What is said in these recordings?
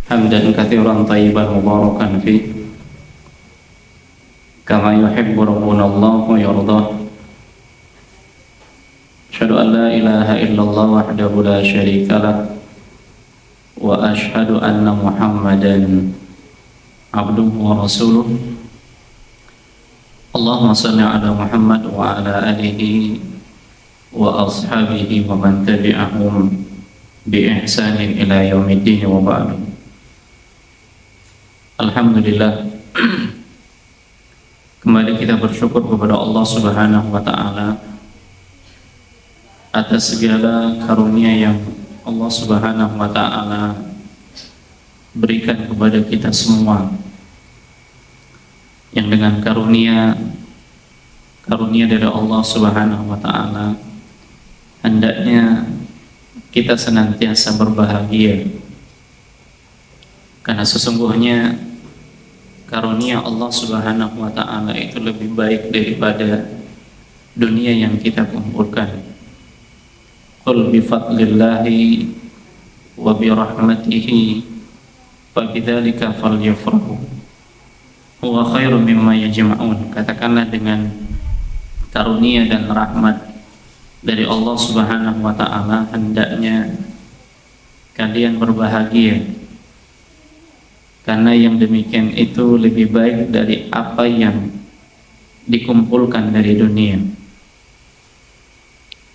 حمدا كثيرا طيبا مباركا فيه كما يحب ربنا الله ويرضاه. أشهد أن لا إله إلا الله وحده لا شريك له وأشهد أن محمدا عبده ورسوله. اللهم صل على محمد وعلى آله وأصحابه ومن تبعهم بإحسان إلى يوم الدين وبعد. Alhamdulillah, kembali kita bersyukur kepada Allah Subhanahu wa Ta'ala atas segala karunia yang Allah Subhanahu wa Ta'ala berikan kepada kita semua, yang dengan karunia dari Allah Subhanahu wa Ta'ala hendaknya kita senantiasa berbahagia, karena sesungguhnya karunia Allah Subhanahu wa Ta'ala itu lebih baik daripada dunia yang kita kumpulkan. Qul bi fadlillahi wa bi rahmatihi fa bidzalika falyafrahu huwa khairum mimma yajma'un. Katakanlah, dengan karunia dan rahmat dari Allah Subhanahu wa Ta'ala hendaknya kalian berbahagia, karena yang demikian itu lebih baik dari apa yang dikumpulkan dari dunia.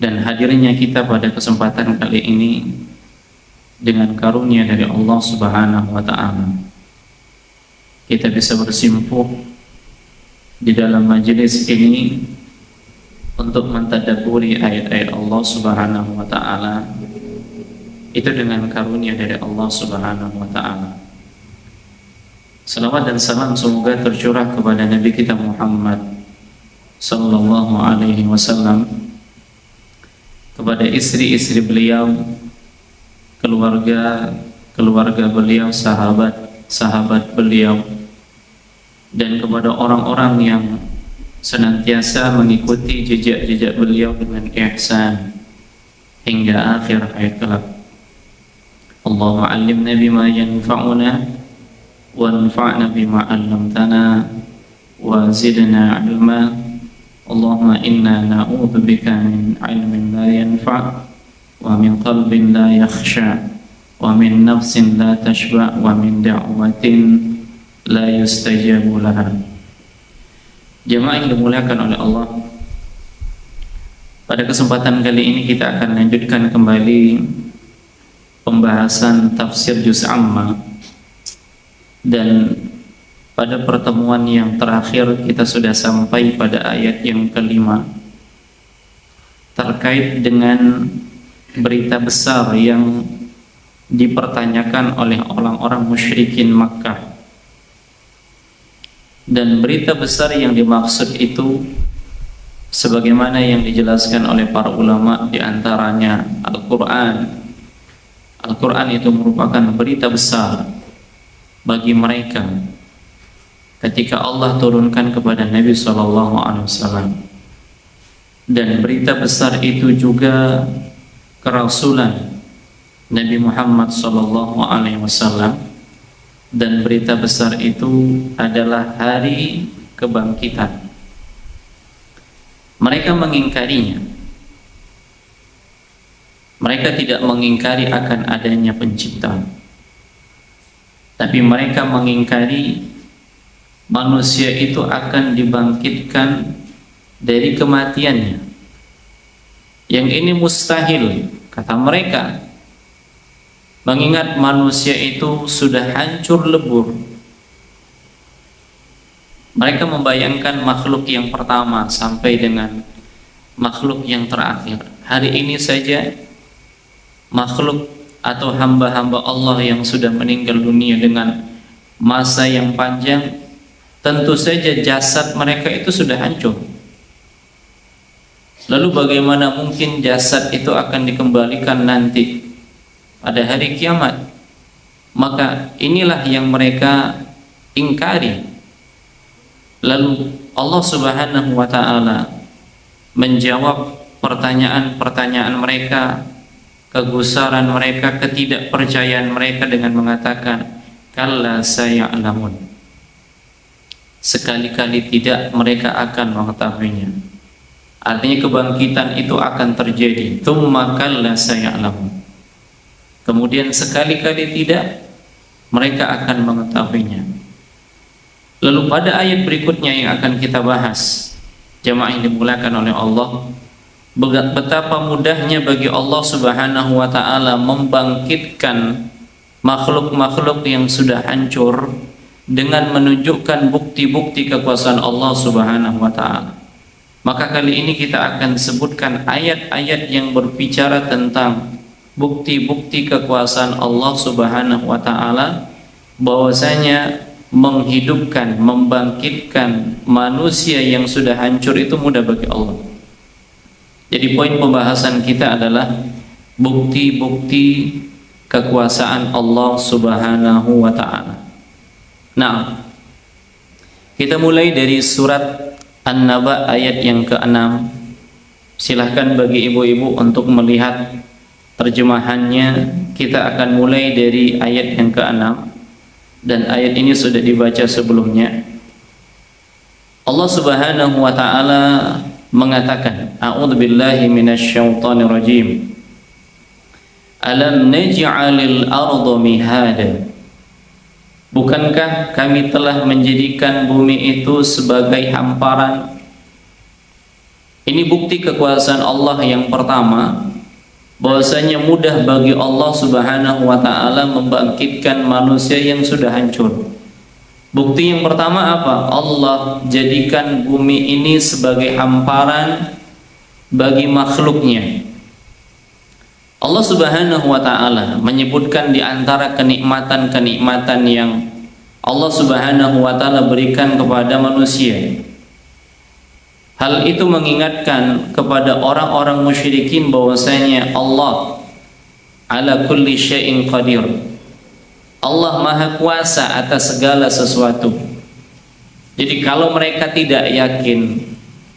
Dan hadirnya kita pada kesempatan kali ini dengan karunia dari Allah Subhanahu wa Ta'ala, kita bisa bersimpuh di dalam majelis ini untuk mentadabburi ayat-ayat Allah Subhanahu wa Ta'ala, itu dengan karunia dari Allah Subhanahu wa Ta'ala. Salawat dan salam semoga tercurah kepada Nabi kita Muhammad sallallahu alaihi wasallam, kepada istri-istri beliau, keluarga beliau, sahabat beliau, dan kepada orang-orang yang senantiasa mengikuti jejak-jejak beliau dengan ihsan hingga akhir hayat kelak. Allahumma 'allimna bima yanfa'una wanfa'na bima 'allamtana wa zidna 'ilma. Allahumma inna na'udzubika min 'ilmin la yanfa' wa min qalbin la yakhsha wa min nafsin la tashba' wa min da'watin la yustajabu laha. Jemaah yang dimuliakan oleh Allah, pada kesempatan kali ini kita akan lanjutkan kembali pembahasan tafsir juz amma. Dan pada pertemuan yang terakhir kita sudah sampai pada ayat yang kelima terkait dengan berita besar yang dipertanyakan oleh orang-orang musyrikin Makkah. Dan berita besar yang dimaksud itu sebagaimana yang dijelaskan oleh para ulama, di antaranya Al-Quran. Al-Quran itu merupakan berita besar bagi mereka ketika Allah turunkan kepada Nabi SAW. Dan berita besar itu juga kerasulan Nabi Muhammad SAW. Dan berita besar itu adalah hari kebangkitan. Mereka mengingkarinya. Mereka tidak mengingkari akan adanya pencipta, tapi mereka mengingkari manusia itu akan dibangkitkan dari kematiannya. Yang ini mustahil, kata mereka, mengingat manusia itu sudah hancur lebur. Mereka membayangkan makhluk yang pertama sampai dengan makhluk yang terakhir. Hari ini saja makhluk atau hamba-hamba Allah yang sudah meninggal dunia dengan masa yang panjang, tentu saja jasad mereka itu sudah hancur. Lalu bagaimana mungkin jasad itu akan dikembalikan nanti pada hari kiamat? Maka inilah yang mereka ingkari. Lalu Allah Subhanahu wa Ta'ala menjawab pertanyaan-pertanyaan mereka, kegusaran mereka, ketidakpercayaan mereka dengan mengatakan, kalla saya'lamun, sekali-kali tidak mereka akan mengetahuinya. Artinya kebangkitan itu akan terjadi. Tsumma kalla saya'lamun, kemudian sekali-kali tidak mereka akan mengetahuinya. Lalu pada ayat berikutnya yang akan kita bahas, jamaah yang dimuliakan oleh Allah, betapa mudahnya bagi Allah Subhanahu wa taala membangkitkan makhluk-makhluk yang sudah hancur dengan menunjukkan bukti-bukti kekuasaan Allah Subhanahu wa taala. Maka kali ini kita akan sebutkan ayat-ayat yang berbicara tentang bukti-bukti kekuasaan Allah Subhanahu wa taala, bahwasanya menghidupkan, membangkitkan manusia yang sudah hancur itu mudah bagi Allah. Jadi poin pembahasan kita adalah bukti-bukti kekuasaan Allah Subhanahu wa taala. Nah, kita mulai dari surat An-Naba ayat yang ke-6. Silahkan bagi ibu-ibu untuk melihat terjemahannya. Kita akan mulai dari ayat yang ke-6, dan ayat ini sudah dibaca sebelumnya. Allah Subhanahu wa taala mengatakan, a'udzubillahi minasyaitonir rajim. Alam naj'alil arda mihada, bukankah kami telah menjadikan bumi itu sebagai hamparan? Ini bukti kekuasaan Allah yang pertama, bahwasanya mudah bagi Allah Subhanahu wa taala membangkitkan manusia yang sudah hancur. Bukti yang pertama apa? Allah jadikan bumi ini sebagai hamparan bagi makhluknya. Allah Subhanahu wa taala menyebutkan di antara kenikmatan-kenikmatan yang Allah Subhanahu wa taala berikan kepada manusia. Hal itu mengingatkan kepada orang-orang musyrikin bahwasanya Allah ala kulli syai'in qadir. Allah Maha Kuasa atas segala sesuatu. Jadi kalau mereka tidak yakin,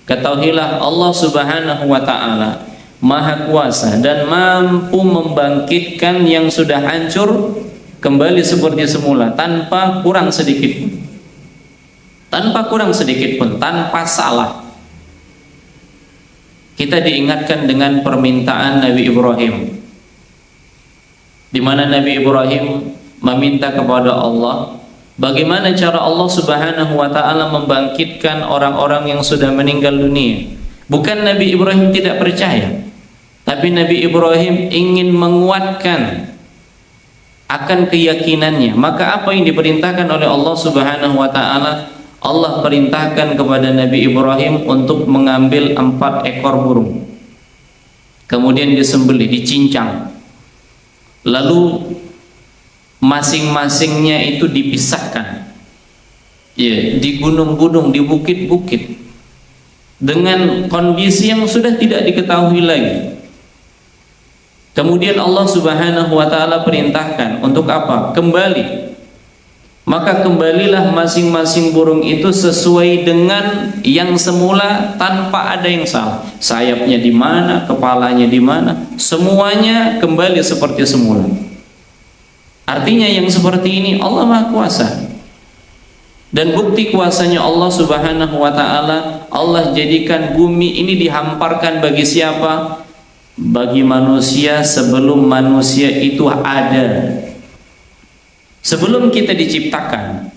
ketahuilah Allah Subhanahu wa taala Maha Kuasa dan mampu membangkitkan yang sudah hancur kembali seperti semula tanpa kurang sedikit pun. Tanpa kurang sedikit pun, tanpa salah. Kita diingatkan dengan permintaan Nabi Ibrahim, di mana Nabi Ibrahim meminta kepada Allah bagaimana cara Allah Subhanahu wa taala membangkitkan orang-orang yang sudah meninggal dunia. Bukan Nabi Ibrahim tidak percaya, tapi Nabi Ibrahim ingin menguatkan akan keyakinannya. Maka apa yang diperintahkan oleh Allah Subhanahu wa taala? Allah perintahkan kepada Nabi Ibrahim untuk mengambil 4 ekor burung, kemudian disembelih, dicincang, lalu masing-masingnya itu dipisahkan, ya, di gunung-gunung, di bukit-bukit, dengan kondisi yang sudah tidak diketahui lagi. Kemudian Allah Subhanahu wa taala perintahkan untuk apa? Kembali. Maka kembalilah masing-masing burung itu sesuai dengan yang semula tanpa ada yang salah. Sayapnya di mana, kepalanya di mana, semuanya kembali seperti semula. Artinya yang seperti ini Allah Maha Kuasa. Dan bukti kuasanya Allah Subhanahu wa taala, Allah jadikan bumi ini dihamparkan bagi siapa? Bagi manusia sebelum manusia itu ada. Sebelum kita diciptakan,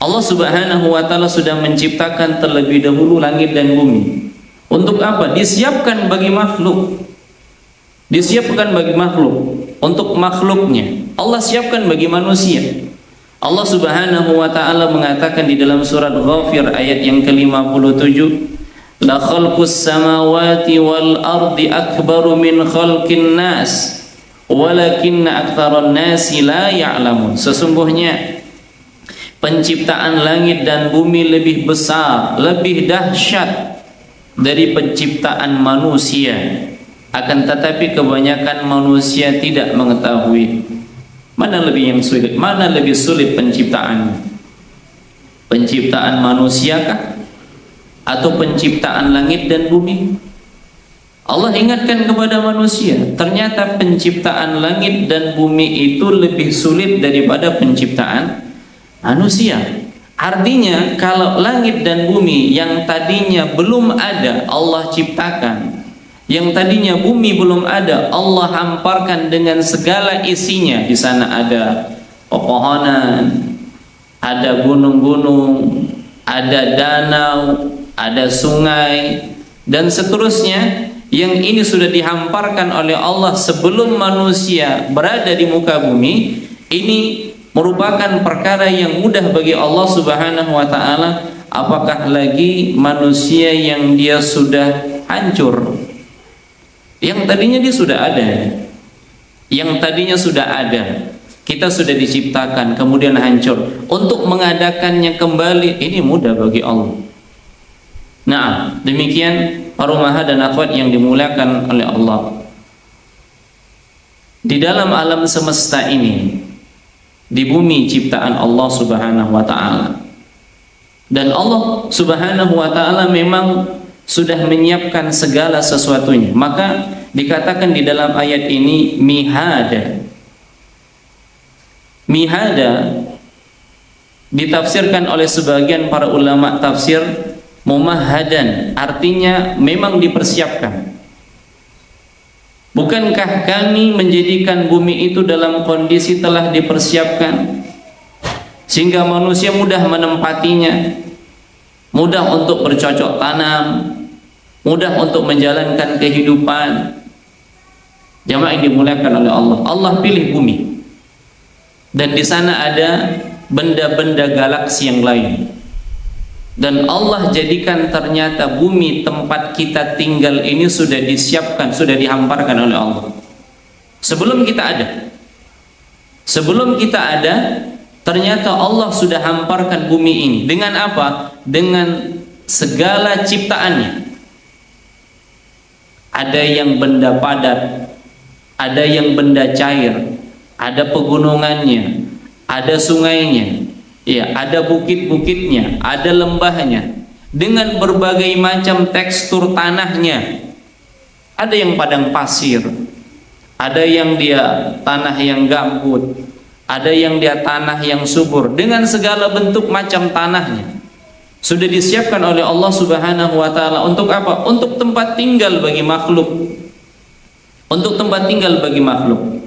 Allah Subhanahu wa taala sudah menciptakan terlebih dahulu langit dan bumi. Untuk apa? Disiapkan bagi makhluk. Disiapkan bagi makhluk, untuk makhluknya. Allah siapkan bagi manusia. Allah Subhanahu wa taala mengatakan di dalam surat Ghafir ayat yang ke-57, la khalqus samawati wal ardi akbaru min khalqin nas walakinna aktsaran nasi la ya'lamun. Sesungguhnya penciptaan langit dan bumi lebih besar, lebih dahsyat dari penciptaan manusia, akan tetapi kebanyakan manusia tidak mengetahui. Mana lebih yang sulit? Mana lebih sulit penciptaannya? Penciptaan manusiakah atau penciptaan langit dan bumi? Allah ingatkan kepada manusia, ternyata penciptaan langit dan bumi itu lebih sulit daripada penciptaan manusia. Artinya kalau langit dan bumi yang tadinya belum ada Allah ciptakan, yang tadinya bumi belum ada Allah hamparkan dengan segala isinya. Di sana ada pepohonan, ada gunung-gunung, ada danau, ada sungai, dan seterusnya. Yang ini sudah dihamparkan oleh Allah sebelum manusia berada di muka bumi. Ini merupakan perkara yang mudah bagi Allah Subhanahu wa ta'ala. Apakah lagi manusia yang dia sudah hancur, yang tadinya dia sudah ada, yang tadinya sudah ada, kita sudah diciptakan kemudian hancur. Untuk mengadakannya kembali ini mudah bagi Allah. Nah, demikian para ummahat dan akhwat yang dimuliakan oleh Allah. Di dalam alam semesta ini, di bumi ciptaan Allah Subhanahu wa ta'ala, dan Allah Subhanahu wa ta'ala memang sudah menyiapkan segala sesuatunya. Maka dikatakan di dalam ayat ini mihada. Mihada ditafsirkan oleh sebagian para ulama tafsir mumahadan, artinya memang dipersiapkan. Bukankah kami menjadikan bumi itu dalam kondisi telah dipersiapkan sehingga manusia mudah menempatinya, mudah untuk bercocok tanam, mudah untuk menjalankan kehidupan. Jamaah yang dimuliakan oleh Allah, Allah pilih bumi, dan di sana ada benda-benda galaksi yang lain. Dan Allah jadikan ternyata bumi tempat kita tinggal ini sudah disiapkan, sudah dihamparkan oleh Allah. Sebelum kita ada, ternyata Allah sudah hamparkan bumi ini. Dengan apa? Dengan segala ciptaannya. Ada yang benda padat, ada yang benda cair, ada pegunungannya, ada sungainya, ya, ada bukit-bukitnya, ada lembahnya, dengan berbagai macam tekstur tanahnya. Ada yang padang pasir, ada yang dia tanah yang gambut, ada yang dia tanah yang subur, dengan segala bentuk macam tanahnya. Sudah disiapkan oleh Allah Subhanahu wa ta'ala. Untuk apa? Untuk tempat tinggal bagi makhluk. Untuk tempat tinggal bagi makhluk.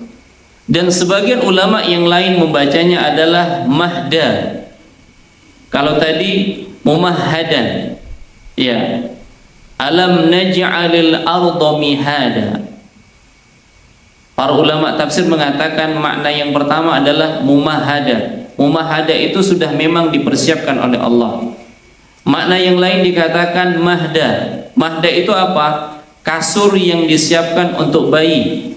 Dan sebagian ulama yang lain membacanya adalah mahda. Kalau tadi mumahadan, ya, alam naj'alil arda mihada. Para ulama tafsir mengatakan makna yang pertama adalah mumahada. Mumahada itu sudah memang dipersiapkan oleh Allah. Makna yang lain dikatakan mahda. Mahda itu apa? Kasur yang disiapkan untuk bayi,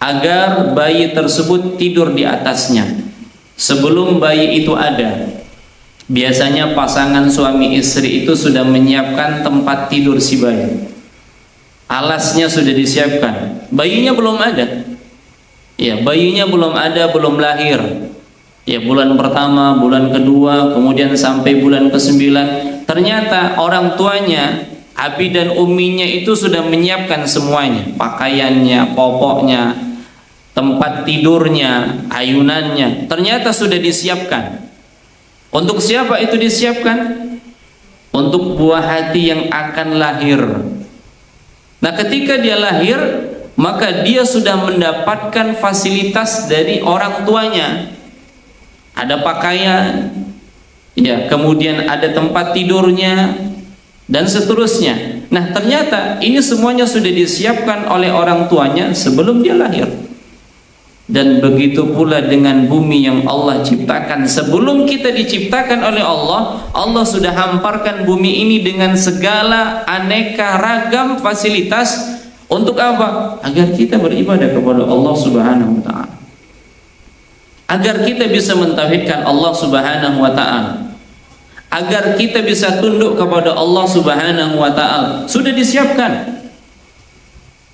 agar bayi tersebut tidur di atasnya. Sebelum bayi itu ada, biasanya pasangan suami istri itu sudah menyiapkan tempat tidur si bayi. Alasnya sudah disiapkan. Bayinya belum ada. Ya, bayinya belum ada, belum lahir. Ya, bulan pertama, bulan kedua, kemudian sampai bulan ke-9. Ternyata orang tuanya, abi dan uminya itu sudah menyiapkan semuanya. Pakaiannya, popoknya, tempat tidurnya, ayunannya, ternyata sudah disiapkan. Untuk siapa itu disiapkan? Untuk buah hati yang akan lahir. Nah, ketika dia lahir, maka dia sudah mendapatkan fasilitas dari orang tuanya. Ada pakaian, ya, kemudian ada tempat tidurnya, dan seterusnya. Nah, ternyata ini semuanya sudah disiapkan oleh orang tuanya sebelum dia lahir. Dan begitu pula dengan bumi yang Allah ciptakan. Sebelum kita diciptakan oleh Allah, Allah sudah hamparkan bumi ini dengan segala aneka ragam fasilitas. Untuk apa? Agar kita beribadah kepada Allah Subhanahu wa ta'ala, agar kita bisa mentauhidkan Allah Subhanahu wa ta'ala, agar kita bisa tunduk kepada Allah Subhanahu wa ta'ala. Sudah disiapkan.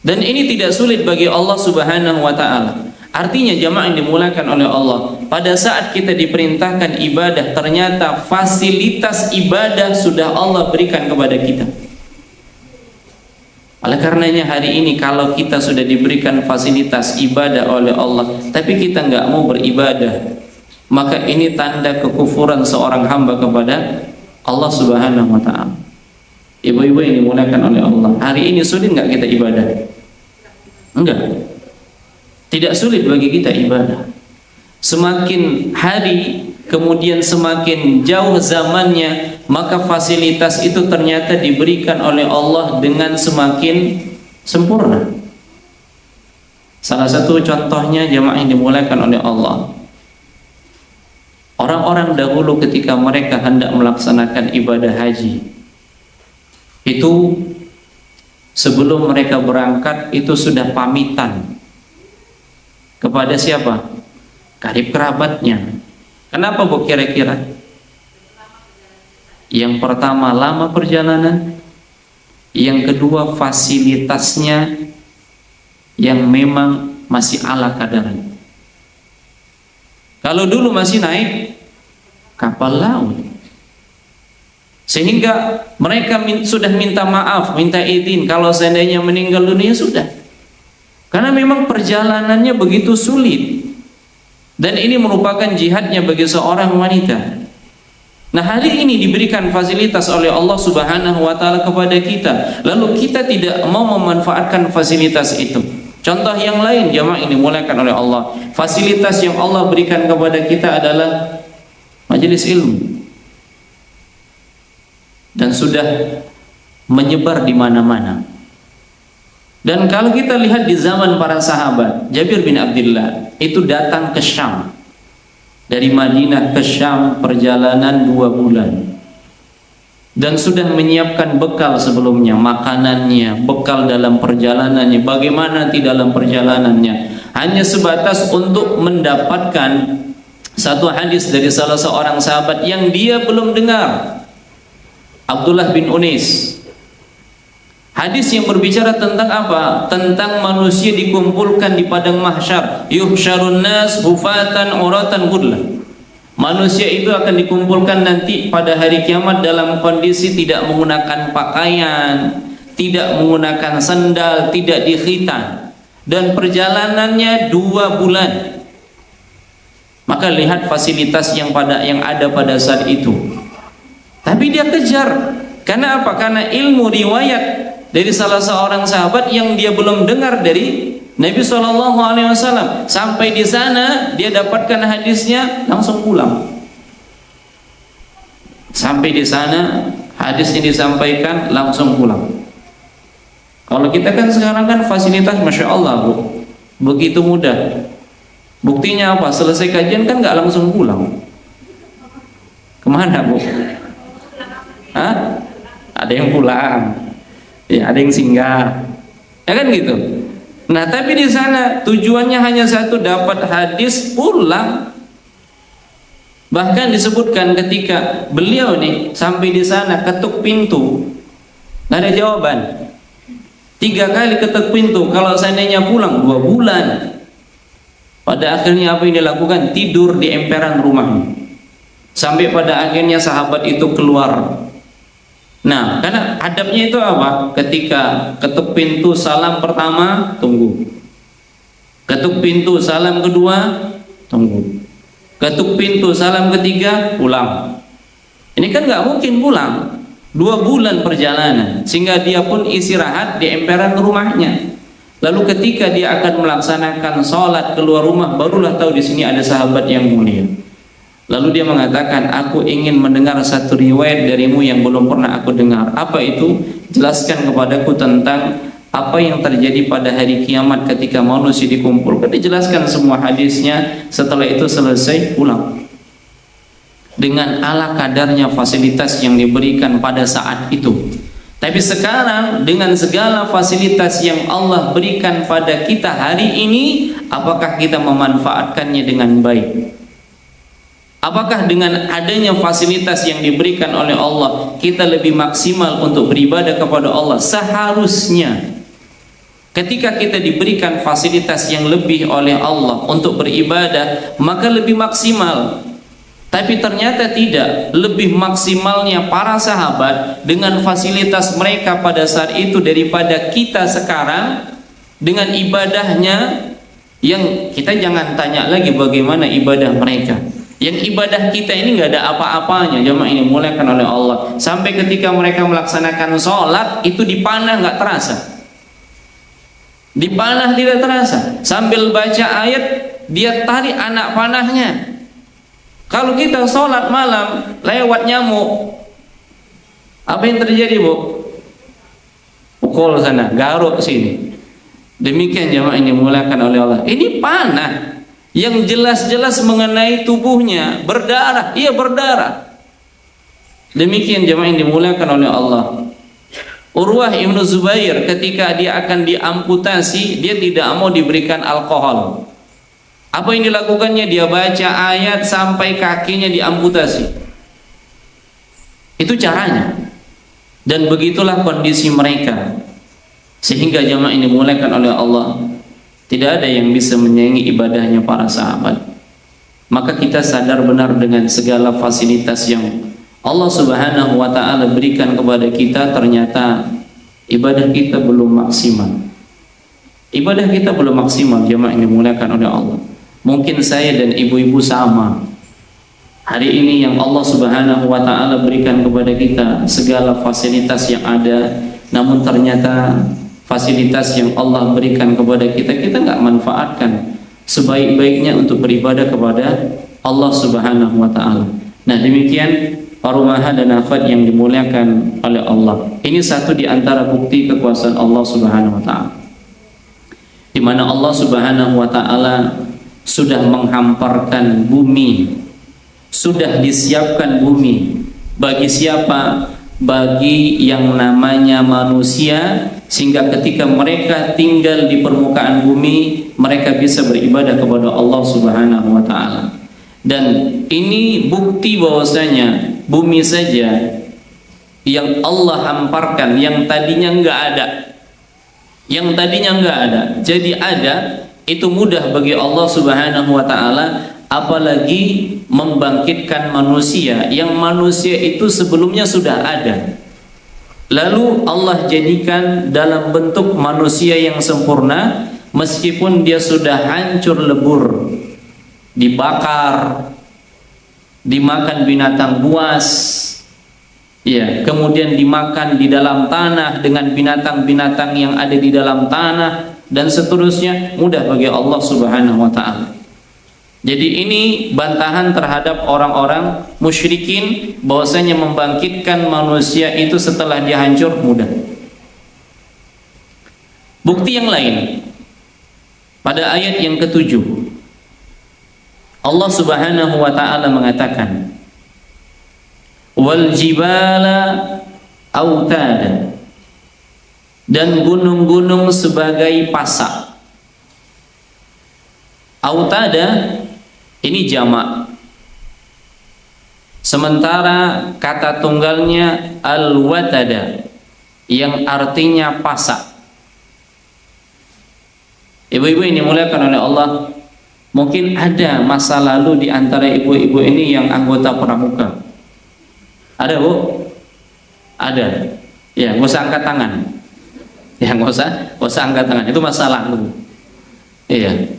Dan ini tidak sulit bagi Allah Subhanahu wa ta'ala. Artinya jamaah yang dimuliakan oleh Allah, pada saat kita diperintahkan ibadah, ternyata fasilitas ibadah sudah Allah berikan kepada kita. Oleh karenanya hari ini kalau kita sudah diberikan fasilitas ibadah oleh Allah, tapi kita nggak mau beribadah, maka ini tanda kekufuran seorang hamba kepada Allah Subhanahu wa Ta'ala. Ibu-ibu yang dimuliakan oleh Allah, hari ini sulit nggak kita ibadah? Enggak, tidak sulit bagi kita ibadah. Semakin hari kemudian semakin jauh zamannya, maka fasilitas itu ternyata diberikan oleh Allah dengan semakin sempurna. Salah satu contohnya jamaah yang dimuliakan oleh Allah, orang-orang dahulu ketika mereka hendak melaksanakan ibadah haji, itu sebelum mereka berangkat itu sudah pamitan kepada siapa? Karib kerabatnya. Kenapa bu kira-kira? Yang pertama lama perjalanan, yang kedua fasilitasnya yang memang masih ala kadarnya. Kalau dulu masih naik kapal laut, sehingga mereka sudah minta maaf, minta izin kalau seandainya meninggal dunia sudah, karena memang perjalanannya begitu sulit. Dan ini merupakan jihadnya bagi seorang wanita. Nah, hari ini diberikan fasilitas oleh Allah Subhanahu wa Ta'ala kepada kita, lalu kita tidak mau memanfaatkan fasilitas itu. Contoh yang lain jamaah ini dimuliakan oleh Allah, fasilitas yang Allah berikan kepada kita adalah majelis ilmu, dan sudah menyebar di mana-mana. Dan kalau kita lihat di zaman para sahabat, Jabir bin Abdullah itu datang ke Syam, dari Madinah ke Syam perjalanan 2 bulan, dan sudah menyiapkan bekal sebelumnya, makanannya, bekal dalam perjalanannya, bagaimana di dalam perjalanannya, hanya sebatas untuk mendapatkan satu hadis dari salah seorang sahabat yang dia belum dengar, Abdullah bin Unais. Hadis yang berbicara tentang apa? Tentang manusia dikumpulkan di padang mahsyar. Yuhsyarun nas hufatan uratan ghurla. Manusia itu akan dikumpulkan nanti pada hari kiamat dalam kondisi tidak menggunakan pakaian, tidak menggunakan sandal, tidak dikhitan, dan perjalanannya 2 bulan. Maka lihat fasilitas yang ada pada saat itu. Tapi dia kejar. Karena apa? Karena ilmu riwayat dari salah seorang sahabat yang dia belum dengar dari Nabi SAW. Sampai di sana dia dapatkan hadisnya, langsung pulang. Sampai di sana hadisnya disampaikan, langsung pulang. Kalau kita kan sekarang kan fasilitas Masya Allah bu, begitu mudah. Buktinya apa? Selesai kajian kan nggak langsung pulang. Kemana bu? Hah? Ada yang pulang, ya, ada yang singgah, ya kan gitu. Nah, tapi di sana tujuannya hanya satu, dapat hadis, pulang. Bahkan disebutkan ketika beliau nih sampai di sana ketuk pintu, nggak ada jawaban. 3 kali ketuk pintu, kalau seandainya pulang 2 bulan. Pada akhirnya apa yang dilakukan? Tidur di emperan rumahnya. Sampai pada akhirnya sahabat itu keluar. Nah, karena adabnya itu apa? Ketika ketuk pintu salam pertama, tunggu. Ketuk pintu salam kedua, tunggu. Ketuk pintu salam ketiga, pulang. Ini kan nggak mungkin pulang. 2 bulan perjalanan, sehingga dia pun istirahat di emperan rumahnya. Lalu ketika dia akan melaksanakan sholat keluar rumah, barulah tahu di sini ada sahabat yang mulia. Lalu dia mengatakan, aku ingin mendengar satu riwayat darimu yang belum pernah aku dengar. Apa itu? Jelaskan kepadaku tentang apa yang terjadi pada hari kiamat ketika manusia dikumpulkan. Dijelaskan semua hadisnya. Setelah itu selesai, pulang. Dengan ala kadarnya fasilitas yang diberikan pada saat itu. Tapi sekarang dengan segala fasilitas yang Allah berikan pada kita hari ini, apakah kita memanfaatkannya dengan baik? Apakah dengan adanya fasilitas yang diberikan oleh Allah kita lebih maksimal untuk beribadah kepada Allah? Seharusnya ketika kita diberikan fasilitas yang lebih oleh Allah untuk beribadah, maka lebih maksimal. Tapi ternyata tidak. Lebih maksimalnya para sahabat dengan fasilitas mereka pada saat itu daripada kita sekarang dengan ibadahnya, yang kita jangan tanya lagi bagaimana ibadah mereka. Yang ibadah kita ini nggak ada apa-apanya, jemaah ini dimuliakan oleh Allah. Sampai ketika mereka melaksanakan sholat itu dipanah nggak terasa, dipanah tidak terasa. Sambil baca ayat dia tarik anak panahnya. Kalau kita sholat malam lewat nyamuk, apa yang terjadi, Bu? Pukul sana, garuk sini. Demikian jemaah ini dimuliakan oleh Allah. Ini panah yang jelas-jelas mengenai tubuhnya, berdarah, iya berdarah. Demikian jemaah yang dimuliakan oleh Allah. Urwah ibnu Zubair ketika dia akan diamputasi, dia tidak mau diberikan alkohol. Apa yang dilakukannya? Dia baca ayat sampai kakinya diamputasi. Itu caranya. Dan begitulah kondisi mereka. Sehingga jemaah ini dimuliakan oleh Allah, tidak ada yang bisa menyaingi ibadahnya para sahabat. Maka kita sadar benar dengan segala fasilitas yang Allah Subhanahu wa ta'ala berikan kepada kita, ternyata ibadah kita belum maksimal. Ibadah kita belum maksimal jemaah ini dimuliakan oleh Allah. Mungkin saya dan ibu-ibu sama. Hari ini yang Allah Subhanahu wa ta'ala berikan kepada kita segala fasilitas yang ada, namun ternyata fasilitas yang Allah berikan kepada kita, kita nggak manfaatkan sebaik-baiknya untuk beribadah kepada Allah Subhanahu wa ta'ala. Nah, demikian para umaha dan akhwat yang dimuliakan oleh Allah. Ini satu di antara bukti kekuasaan Allah Subhanahu wa ta'ala, di mana Allah Subhanahu wa ta'ala sudah menghamparkan bumi, sudah disiapkan bumi bagi siapa? Bagi yang namanya manusia, sehingga ketika mereka tinggal di permukaan bumi, mereka bisa beribadah kepada Allah Subhanahu wa ta'ala. Dan ini bukti bahwasanya bumi saja yang Allah hamparkan, yang tadinya enggak ada, jadi ada, itu mudah bagi Allah Subhanahu wa ta'ala, apalagi membangkitkan manusia yang manusia itu sebelumnya sudah ada, lalu Allah jadikan dalam bentuk manusia yang sempurna, meskipun dia sudah hancur lebur, dibakar, dimakan binatang buas, ya, kemudian dimakan di dalam tanah dengan binatang-binatang yang ada di dalam tanah, dan seterusnya, mudah bagi Allah Subhanahu wa ta'ala. Jadi ini bantahan terhadap orang-orang musyrikin bahwasanya membangkitkan manusia itu setelah dia hancur mudah. Bukti yang lain pada ayat yang ke-7, Allah Subhanahu wa ta'ala mengatakan, wal jibala autada, dan gunung-gunung sebagai pasak. Autada ini jamak, sementara kata tunggalnya al-watada yang artinya pasak. Ibu-ibu ini dimuliakan oleh Allah, mungkin ada masa lalu di antara ibu-ibu ini yang anggota pramuka. Ada, Bu? Ada. Ya, nggak usah angkat tangan. Ya, nggak usah angkat tangan. Itu masa lalu. Iya.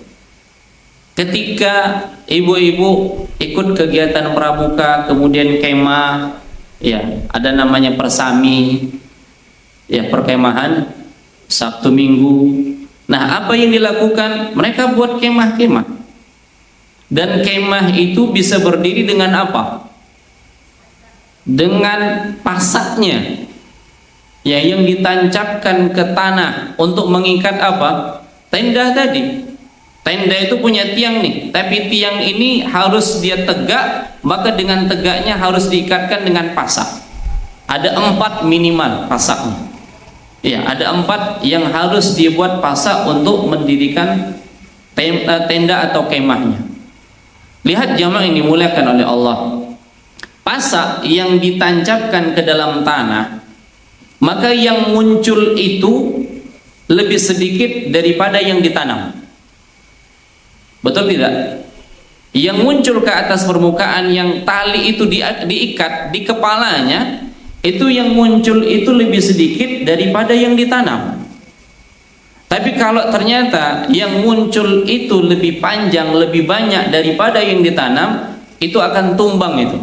Ketika ibu-ibu ikut kegiatan pramuka, kemudian kemah, ya, ada namanya persami, ya, perkemahan Sabtu Minggu. Nah, apa yang dilakukan? Mereka buat kemah-kemah. Dan kemah itu bisa berdiri dengan apa? Dengan pasaknya, ya, yang ditancapkan ke tanah untuk mengikat apa? Tenda tadi. Tenda itu punya tiang nih, tapi tiang ini harus dia tegak, maka dengan tegaknya harus diikatkan dengan pasak. Ada 4 minimal pasaknya. Ya, ada 4 yang harus dibuat pasak untuk mendirikan tenda atau kemahnya. Lihat jamaah ini dimuliakan oleh Allah. Pasak yang ditancapkan ke dalam tanah, maka yang muncul itu lebih sedikit daripada yang ditanam. Betul tidak? Yang muncul ke atas permukaan, yang tali itu diikat di kepalanya, itu yang muncul itu lebih sedikit daripada yang ditanam. Tapi kalau ternyata yang muncul itu lebih panjang, lebih banyak daripada yang ditanam, itu akan tumbang itu.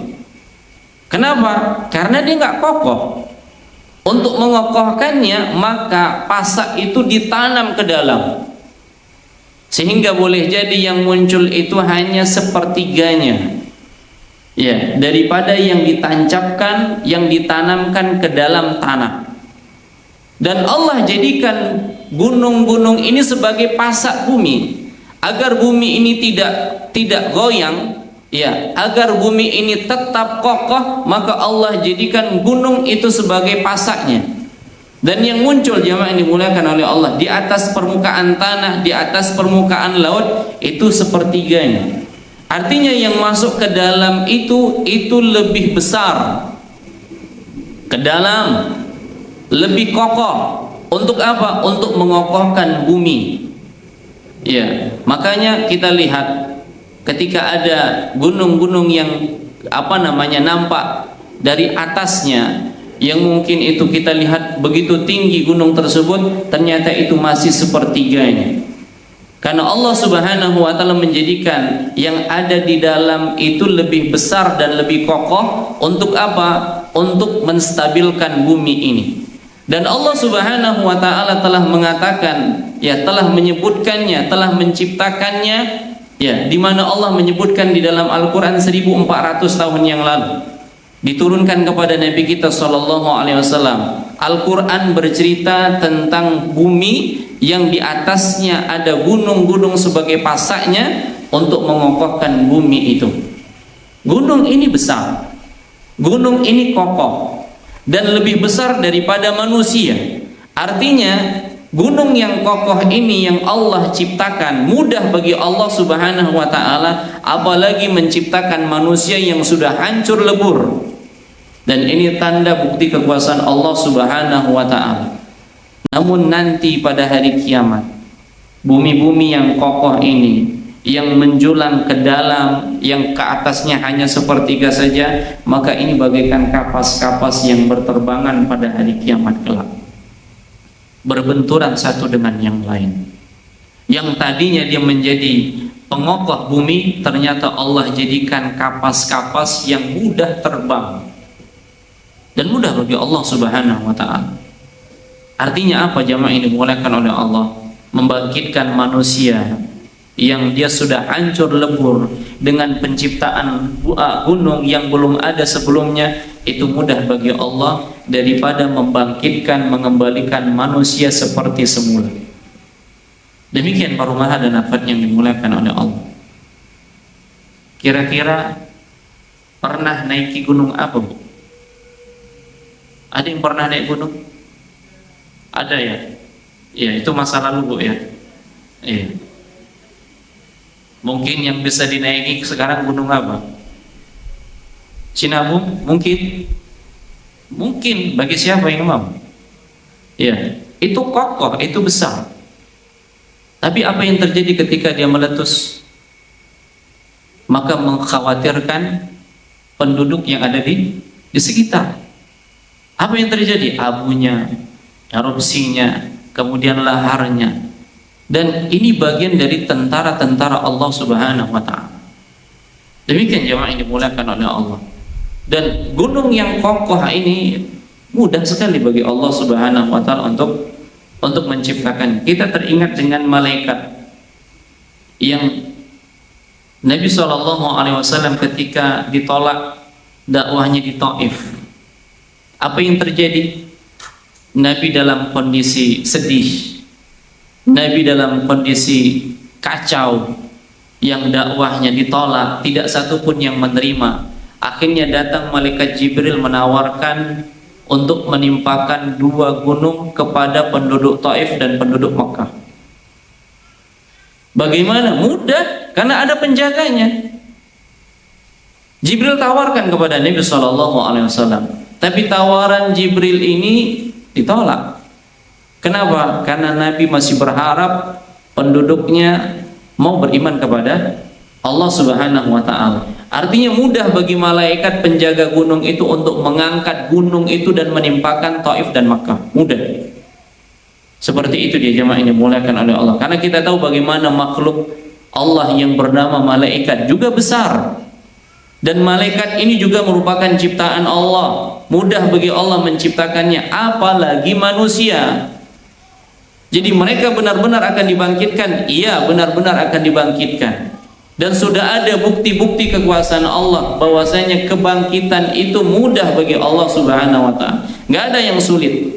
Kenapa? Karena dia nggak kokoh. Untuk mengokohkannya, maka pasak itu ditanam ke dalam, sehingga boleh jadi yang muncul itu hanya sepertiganya, ya, daripada yang ditancapkan, yang ditanamkan ke dalam tanah. Dan Allah jadikan gunung-gunung ini sebagai pasak bumi, agar bumi ini tidak goyang, ya, agar bumi ini tetap kokoh. Maka Allah jadikan gunung itu sebagai pasaknya. Dan yang muncul, jamaah yang dimuliakan oleh Allah, di atas permukaan tanah, di atas permukaan laut, itu sepertiganya. Artinya yang masuk ke dalam itu lebih besar, ke dalam, lebih kokoh. Untuk apa? Untuk mengokohkan bumi. Ya, makanya kita lihat ketika ada gunung-gunung yang nampak dari atasnya, yang mungkin itu kita lihat begitu tinggi gunung tersebut, ternyata itu masih sepertiganya. Karena Allah Subhanahu wa taala menjadikan yang ada di dalam itu lebih besar dan lebih kokoh. Untuk apa? Untuk menstabilkan bumi ini. Dan Allah Subhanahu wa taala telah mengatakan, ya, telah menyebutkannya, telah menciptakannya, ya, di mana Allah menyebutkan di dalam Al-Qur'an 1400 tahun yang lalu. Diturunkan kepada Nabi kita sallallahu alaihi wasallam. Al-Qur'an bercerita tentang bumi yang di atasnya ada gunung-gunung sebagai pasaknya untuk mengokohkan bumi itu. Gunung ini besar, gunung ini kokoh dan lebih besar daripada manusia. Artinya gunung yang kokoh ini yang Allah ciptakan mudah bagi Allah Subhanahu wa taala, apalagi menciptakan manusia yang sudah hancur lebur. Dan ini tanda bukti kekuasaan Allah Subhanahu wa taala. Namun nanti pada hari kiamat, bumi-bumi yang kokoh ini, yang menjulang ke dalam, yang ke atasnya hanya sepertiga saja, maka ini bagaikan kapas-kapas yang berterbangan pada hari kiamat kelak, berbenturan satu dengan yang lain. Yang tadinya dia menjadi pengokoh bumi, ternyata Allah jadikan kapas-kapas yang mudah terbang dan mudah bagi Allah Subhanahu wa taala. Artinya apa, jamaah ini dimuliakan oleh Allah? Membangkitkan manusia yang dia sudah hancur lebur dengan penciptaan gunung yang belum ada sebelumnya, itu mudah bagi Allah daripada membangkitkan, mengembalikan manusia seperti semula. Demikian para umaha dan afat yang dimuliakan oleh Allah. Kira-kira pernah naiki gunung apa, Bu? Ada yang pernah naik gunung? Ada ya? Ya, itu masa lalu, Bu, ya. Iya. Mungkin yang bisa dinaiki sekarang gunung apa? Sinabung? Mungkin. Mungkin bagi siapa yang mau? Ya, itu kokoh, itu besar. Tapi apa yang terjadi ketika dia meletus? Maka mengkhawatirkan penduduk yang ada di sekitar. Apa yang terjadi? Abunya, erupsinya, kemudian laharnya. Dan ini bagian dari tentara-tentara Allah Subhanahu wa taala. Demikian jemaah yang dimuliakan oleh Allah. Dan gunung yang kokoh ini mudah sekali bagi Allah Subhanahu wa taala untuk menciptakan. Kita teringat dengan malaikat yang Nabi SAW ketika ditolak dakwahnya di Taif. Apa yang terjadi? Nabi dalam kondisi sedih, Nabi dalam kondisi kacau, yang dakwahnya ditolak, tidak satupun yang menerima. Akhirnya datang malaikat Jibril menawarkan untuk menimpakan 2 gunung kepada penduduk Taif dan penduduk Makkah. Bagaimana? Mudah, karena ada penjaganya. Jibril tawarkan kepada Nabi SAW, tapi tawaran Jibril ini ditolak. Kenapa? Karena Nabi masih berharap penduduknya mau beriman kepada Allah Subhanahu wa taala. Artinya mudah bagi malaikat penjaga gunung itu untuk mengangkat gunung itu dan menimpakan Taif dan Makkah. Mudah. Seperti itu dia jemaah yang dimuliakan oleh Allah. Karena kita tahu bagaimana makhluk Allah yang bernama malaikat juga besar. Dan malaikat ini juga merupakan ciptaan Allah. Mudah bagi Allah menciptakannya, apalagi manusia. Jadi mereka benar-benar akan dibangkitkan. Iya, benar-benar akan dibangkitkan. Dan sudah ada bukti-bukti kekuasaan Allah bahwasanya kebangkitan itu mudah bagi Allah Subhanahu wa taala. Enggak ada yang sulit.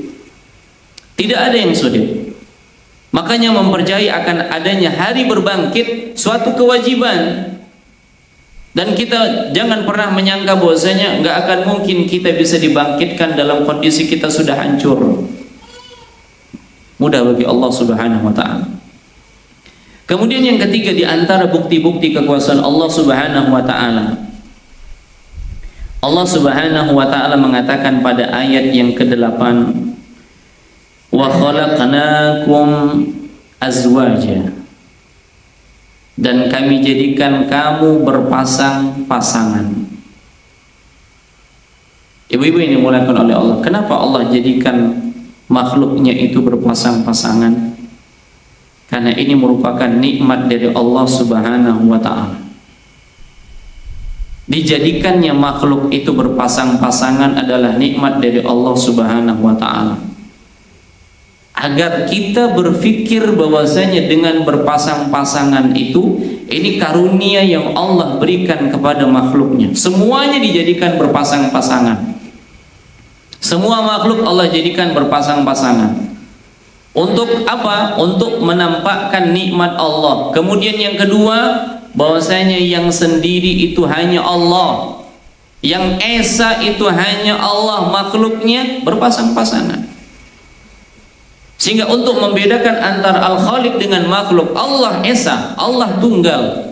Tidak ada yang sulit. Makanya mempercayai akan adanya hari berbangkit suatu kewajiban. Dan kita jangan pernah menyangka bahwasanya enggak akan mungkin kita bisa dibangkitkan dalam kondisi kita sudah hancur. Mudah bagi Allah Subhanahu wa taala. Kemudian yang ketiga di antara bukti-bukti kekuasaan Allah Subhanahu wa taala. Allah Subhanahu wa taala mengatakan pada ayat yang ke-8, "Wa khalaqnakum azwaja." Dan kami jadikan kamu berpasang-pasangan. Ibu-ibu yang dimuliakan oleh Allah, kenapa Allah jadikan makhluknya itu berpasang-pasangan? Karena ini merupakan nikmat dari Allah Subhanahu wa ta'ala. Dijadikannya makhluk itu berpasang-pasangan adalah nikmat dari Allah Subhanahu wa ta'ala, agar kita berpikir bahwasanya dengan berpasang-pasangan itu ini karunia yang Allah berikan kepada makhluknya. Semuanya dijadikan berpasang-pasangan. Semua makhluk Allah jadikan berpasang-pasangan. Untuk apa? Untuk menampakkan nikmat Allah. Kemudian yang kedua, bahwasanya yang sendiri itu hanya Allah. Yang esa itu hanya Allah, makhluknya berpasang-pasangan. Sehingga untuk membedakan antara Al-Khaliq dengan makhluk, Allah esa, Allah tunggal.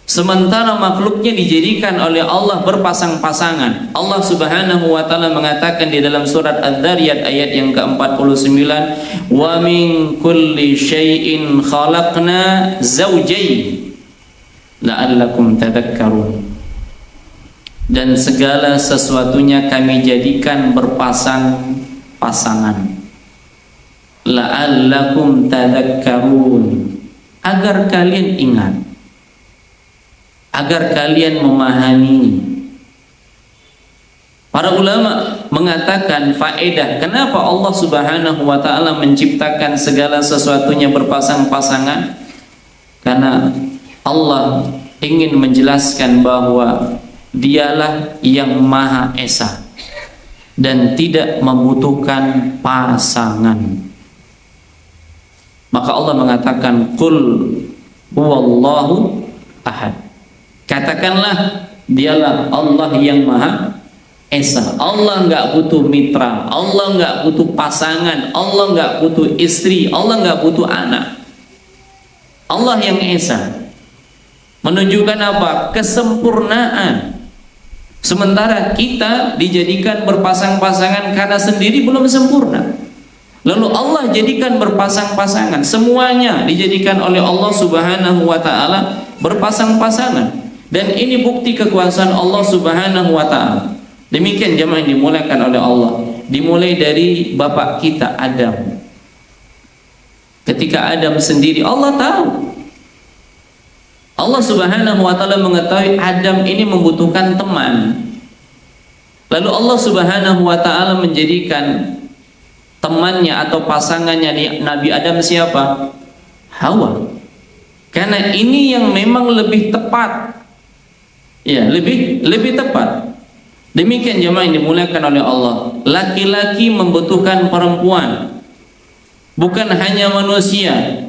Sementara makhluknya dijadikan oleh Allah berpasang-pasangan. Allah Subhanahu wa taala mengatakan di dalam surat Adz-Dzariyat ayat yang ke-49, "Wa min kulli syai'in khalaqna zawjayn la'allakum tadhakkarun." Dan segala sesuatunya kami jadikan berpasang-pasangan. La'allakum tadhakkarun, agar kalian ingat, agar kalian memahami. Para ulama mengatakan faedah kenapa Allah Subhanahu wa taala menciptakan segala sesuatunya berpasang-pasangan, karena Allah ingin menjelaskan bahwa Dialah yang Maha Esa dan tidak membutuhkan pasangan. Maka Allah mengatakan qul huwallahu ahad. Katakanlah Dialah Allah yang Maha Esa. Allah nggak butuh mitra, Allah nggak butuh pasangan, Allah nggak butuh istri, Allah nggak butuh anak. Allah yang Esa menunjukkan apa? Kesempurnaan. Sementara kita dijadikan berpasang-pasangan karena sendiri belum sempurna. Lalu Allah jadikan berpasang-pasangan, semuanya dijadikan oleh Allah Subhanahu wa taala berpasang-pasangan. Dan ini bukti kekuasaan Allah Subhanahu wa taala. Demikian jemaah yang dimuliakan oleh Allah. Dimulai dari bapak kita Adam. Ketika Adam sendiri, Allah tahu. Allah Subhanahu wa taala mengetahui Adam ini membutuhkan teman. Lalu Allah Subhanahu wa taala menjadikan temannya atau pasangannya Nabi Adam siapa? Hawa. Karena ini yang memang lebih tepat. Ya, lebih tepat. Demikian jemaah yang dimuliakan oleh Allah. Laki-laki membutuhkan perempuan. Bukan hanya manusia.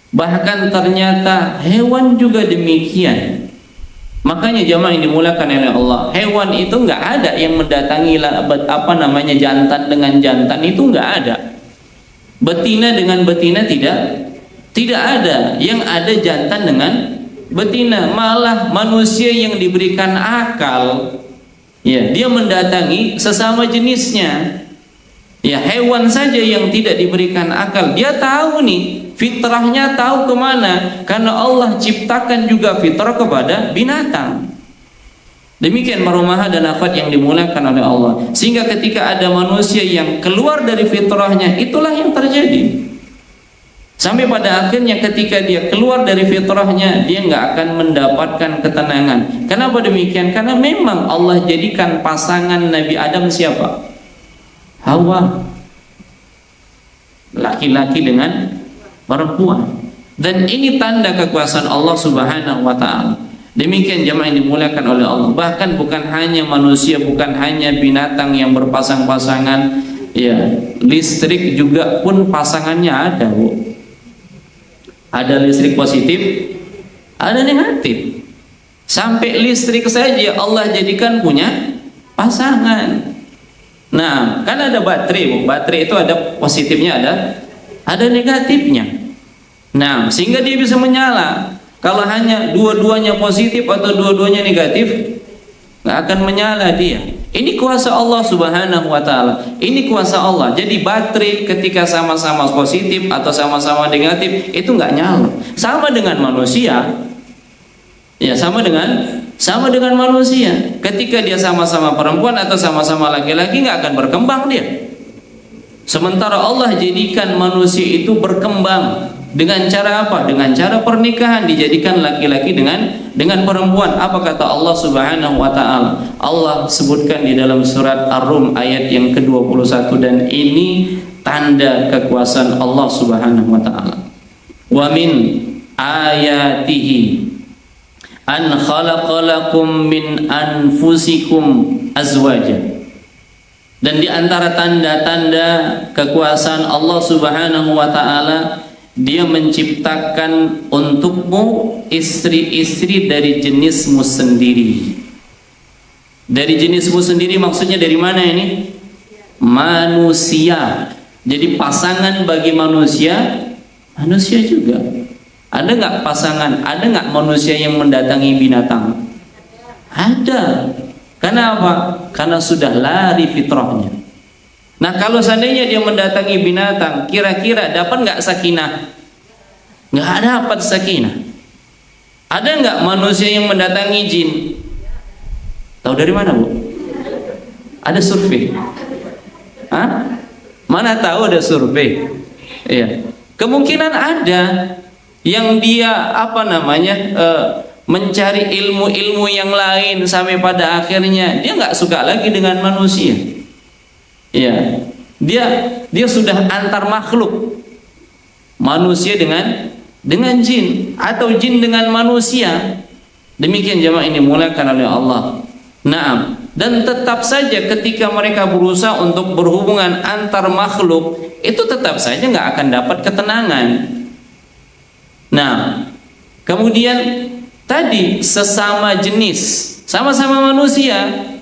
Bahkan ternyata hewan juga demikian. Makanya jemaah yang dimuliakan oleh Allah, hewan itu nggak ada yang mendatangi jantan dengan jantan, itu nggak ada. Betina dengan betina tidak ada. Yang ada jantan dengan betina. Malah manusia yang diberikan akal, ya, dia mendatangi sesama jenisnya. Ya, hewan saja yang tidak diberikan akal, dia tahu nih fitrahnya tahu kemana, karena Allah ciptakan juga fitrah kepada binatang. Demikian para ummahat dan akhwat yang dimuliakan oleh Allah. Sehingga ketika ada manusia yang keluar dari fitrahnya, itulah yang terjadi. Sampai pada akhirnya ketika dia keluar dari fitrahnya, dia nggak akan mendapatkan ketenangan. Kenapa demikian? Karena memang Allah jadikan pasangan Nabi Adam siapa? Hawa. Laki-laki dengan perempuan. Dan ini tanda kekuasaan Allah Subhanahu wa ta'ala. Demikian jemaah yang dimuliakan oleh Allah. Bahkan bukan hanya manusia, bukan hanya binatang yang berpasang-pasangan, ya, listrik juga pun pasangannya ada, Bu. Ada listrik positif, ada negatif. Sampai listrik saja Allah jadikan punya pasangan. Nah, kan ada baterai, Bu. Baterai itu ada positifnya, ada negatifnya. Nah, sehingga dia bisa menyala. Kalau hanya dua-duanya positif atau dua-duanya negatif, nggak akan menyala dia. Ini kuasa Allah Subhanahu wa ta'ala. Ini kuasa Allah. Jadi baterai ketika sama-sama positif atau sama-sama negatif itu nggak nyala. Sama dengan manusia. Ya, sama dengan manusia. Ketika dia sama-sama perempuan atau sama-sama laki-laki, nggak akan berkembang dia. Sementara Allah jadikan manusia itu berkembang. Dengan cara apa? Dengan cara pernikahan, dijadikan laki-laki dengan perempuan. Apa kata Allah Subhanahu wa ta'ala? Allah sebutkan di dalam surat Ar-Rum ayat yang ke-21, dan ini tanda kekuasaan Allah Subhanahu wa ta'ala. Wa min ayatihi an khalaqalakum min anfusikum azwaja. Dan di antara tanda-tanda kekuasaan Allah Subhanahu wa ta'ala, Dia menciptakan untukmu istri-istri dari jenismu sendiri. Dari jenismu sendiri maksudnya dari mana ini? Manusia. Jadi pasangan bagi manusia, manusia juga. Ada nggak pasangan? Ada nggak manusia yang mendatangi binatang? Ada. Karena apa? Karena sudah lari fitrahnya. Nah, kalau seandainya dia mendatangi binatang, kira-kira dapat nggak sakinah? Nggak dapat sakinah. Ada nggak manusia yang mendatangi jin? Tahu dari mana, Bu? Ada survei? Hah? Mana tahu ada survei? Iya. Kemungkinan ada yang dia mencari ilmu-ilmu yang lain sampai pada akhirnya dia nggak suka lagi dengan manusia. Ya, dia sudah antar makhluk, manusia dengan jin atau jin dengan manusia. Demikian jemaah ini dimuliakan oleh Allah. Naam. Dan tetap saja ketika mereka berusaha untuk berhubungan antar makhluk, itu tetap saja nggak akan dapat ketenangan. Nah, kemudian tadi sesama jenis, sama-sama manusia.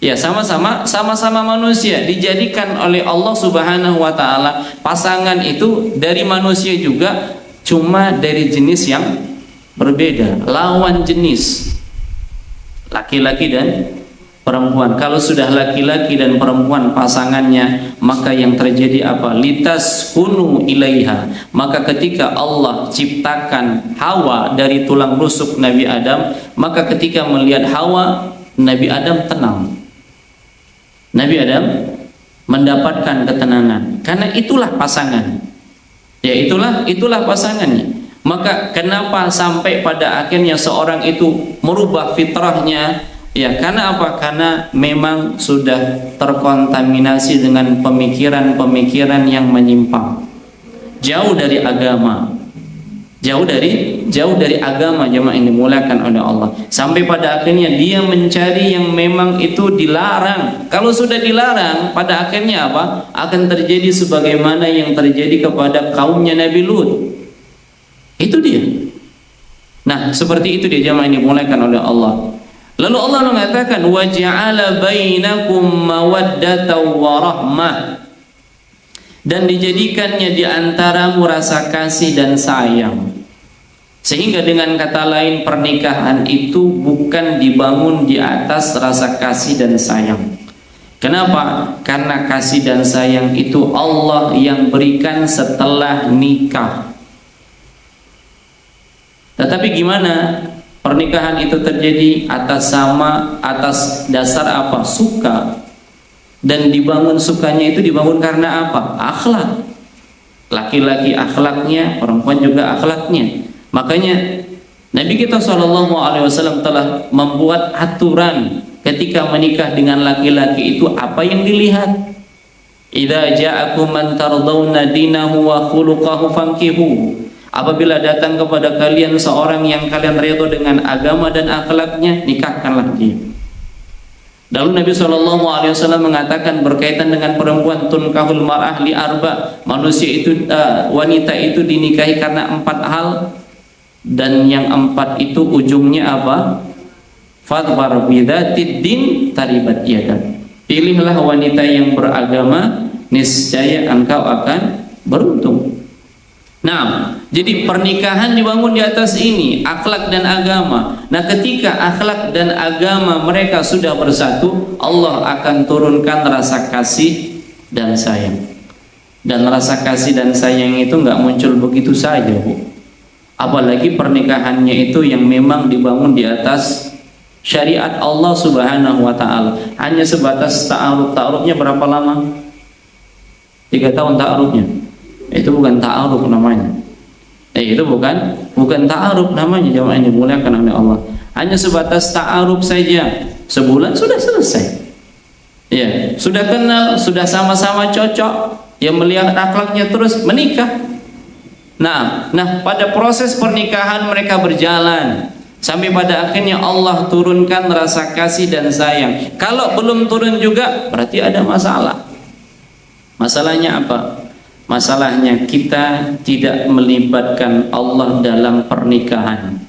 Ya, sama-sama manusia dijadikan oleh Allah Subhanahu wa ta'ala. Pasangan itu dari manusia juga, cuma dari jenis yang berbeda, lawan jenis, laki-laki dan perempuan. Kalau sudah laki-laki dan perempuan pasangannya, maka yang terjadi apa? Litaskunu ilaiha. Maka ketika Allah ciptakan Hawa dari tulang rusuk Nabi Adam, maka ketika melihat Hawa, Nabi Adam tenang. Nabi Adam mendapatkan ketenangan karena itulah pasangan. Ya, itulah pasangannya. Maka kenapa sampai pada akhirnya seorang itu merubah fitrahnya? Ya, karena apa? Karena memang sudah terkontaminasi dengan pemikiran-pemikiran yang menyimpang. Jauh dari agama. Jauh dari agama jemaah yang dimuliakan oleh Allah. Sampai pada akhirnya dia mencari yang memang itu dilarang. Kalau sudah dilarang, pada akhirnya apa? Akan terjadi sebagaimana yang terjadi kepada kaumnya Nabi Lut. Itu dia. Nah, seperti itu dia jemaah yang dimuliakan oleh Allah. Lalu Allah mengatakan wa ja'ala bainakum mawaddatan wa rahmah. Dan dijadikannya di antaramu rasa kasih dan sayang. Sehingga dengan kata lain, pernikahan itu bukan dibangun di atas rasa kasih dan sayang. Kenapa? Karena kasih dan sayang itu Allah yang berikan setelah nikah. Tetapi gimana pernikahan itu terjadi? Atas dasar apa? Suka. Dan dibangun sukanya itu dibangun karena apa? Akhlak. Laki-laki akhlaknya, perempuan juga akhlaknya. Makanya Nabi kita SAW telah membuat aturan ketika menikah dengan laki-laki itu apa yang dilihat. Idza ja'akum man tardawna dinahu wa khuluquhu fankihu. Apabila datang kepada kalian seorang yang kalian ridho dengan agama dan akhlaknya, nikahkanlah dia. Lalu Nabi SAW mengatakan berkaitan dengan perempuan, tunkahul mar'ah li arba, manusia itu wanita itu dinikahi karena 4 hal, dan yang 4 itu ujungnya apa? Fadhfar bidzatid din taribat yadak. Pilihlah wanita yang beragama, niscaya engkau akan beruntung. Nah, jadi pernikahan dibangun di atas ini, akhlak dan agama. Nah, ketika akhlak dan agama mereka sudah bersatu, Allah akan turunkan rasa kasih dan sayang. Dan rasa kasih dan sayang itu nggak muncul begitu saja, Bu. Apalagi pernikahannya itu yang memang dibangun di atas syariat Allah Subhanahu wa taala. Hanya sebatas ta'aruf. Ta'arufnya berapa lama? 3 tahun ta'arufnya. Itu bukan ta'aruf namanya. Itu bukan ta'aruf namanya, jamaah yang dimuliakan oleh Allah. Hanya sebatas ta'aruf saja. Sebulan sudah selesai. Ya, sudah kenal, sudah sama-sama cocok. Yang melihat akhlaknya terus menikah. Nah, pada proses pernikahan mereka berjalan sampai pada akhirnya Allah turunkan rasa kasih dan sayang. Kalau belum turun juga berarti ada masalah. Masalahnya apa? Masalahnya kita tidak melibatkan Allah dalam pernikahan.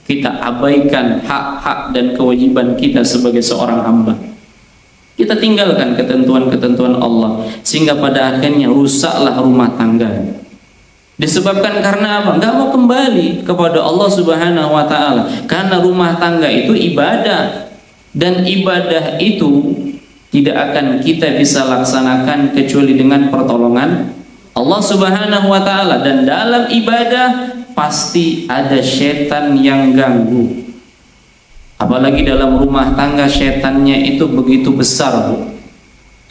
Kita abaikan hak-hak dan kewajiban kita sebagai seorang hamba. Kita tinggalkan ketentuan-ketentuan Allah, sehingga pada akhirnya rusaklah rumah tangga. Disebabkan karena apa? Nggak mau kembali kepada Allah Subhanahu wa taala. Karena rumah tangga itu ibadah, dan ibadah itu tidak akan kita bisa laksanakan kecuali dengan pertolongan Allah Subhanahu wa taala. Dan dalam ibadah pasti ada setan yang ganggu. Apalagi dalam rumah tangga, setannya itu begitu besar, Bu.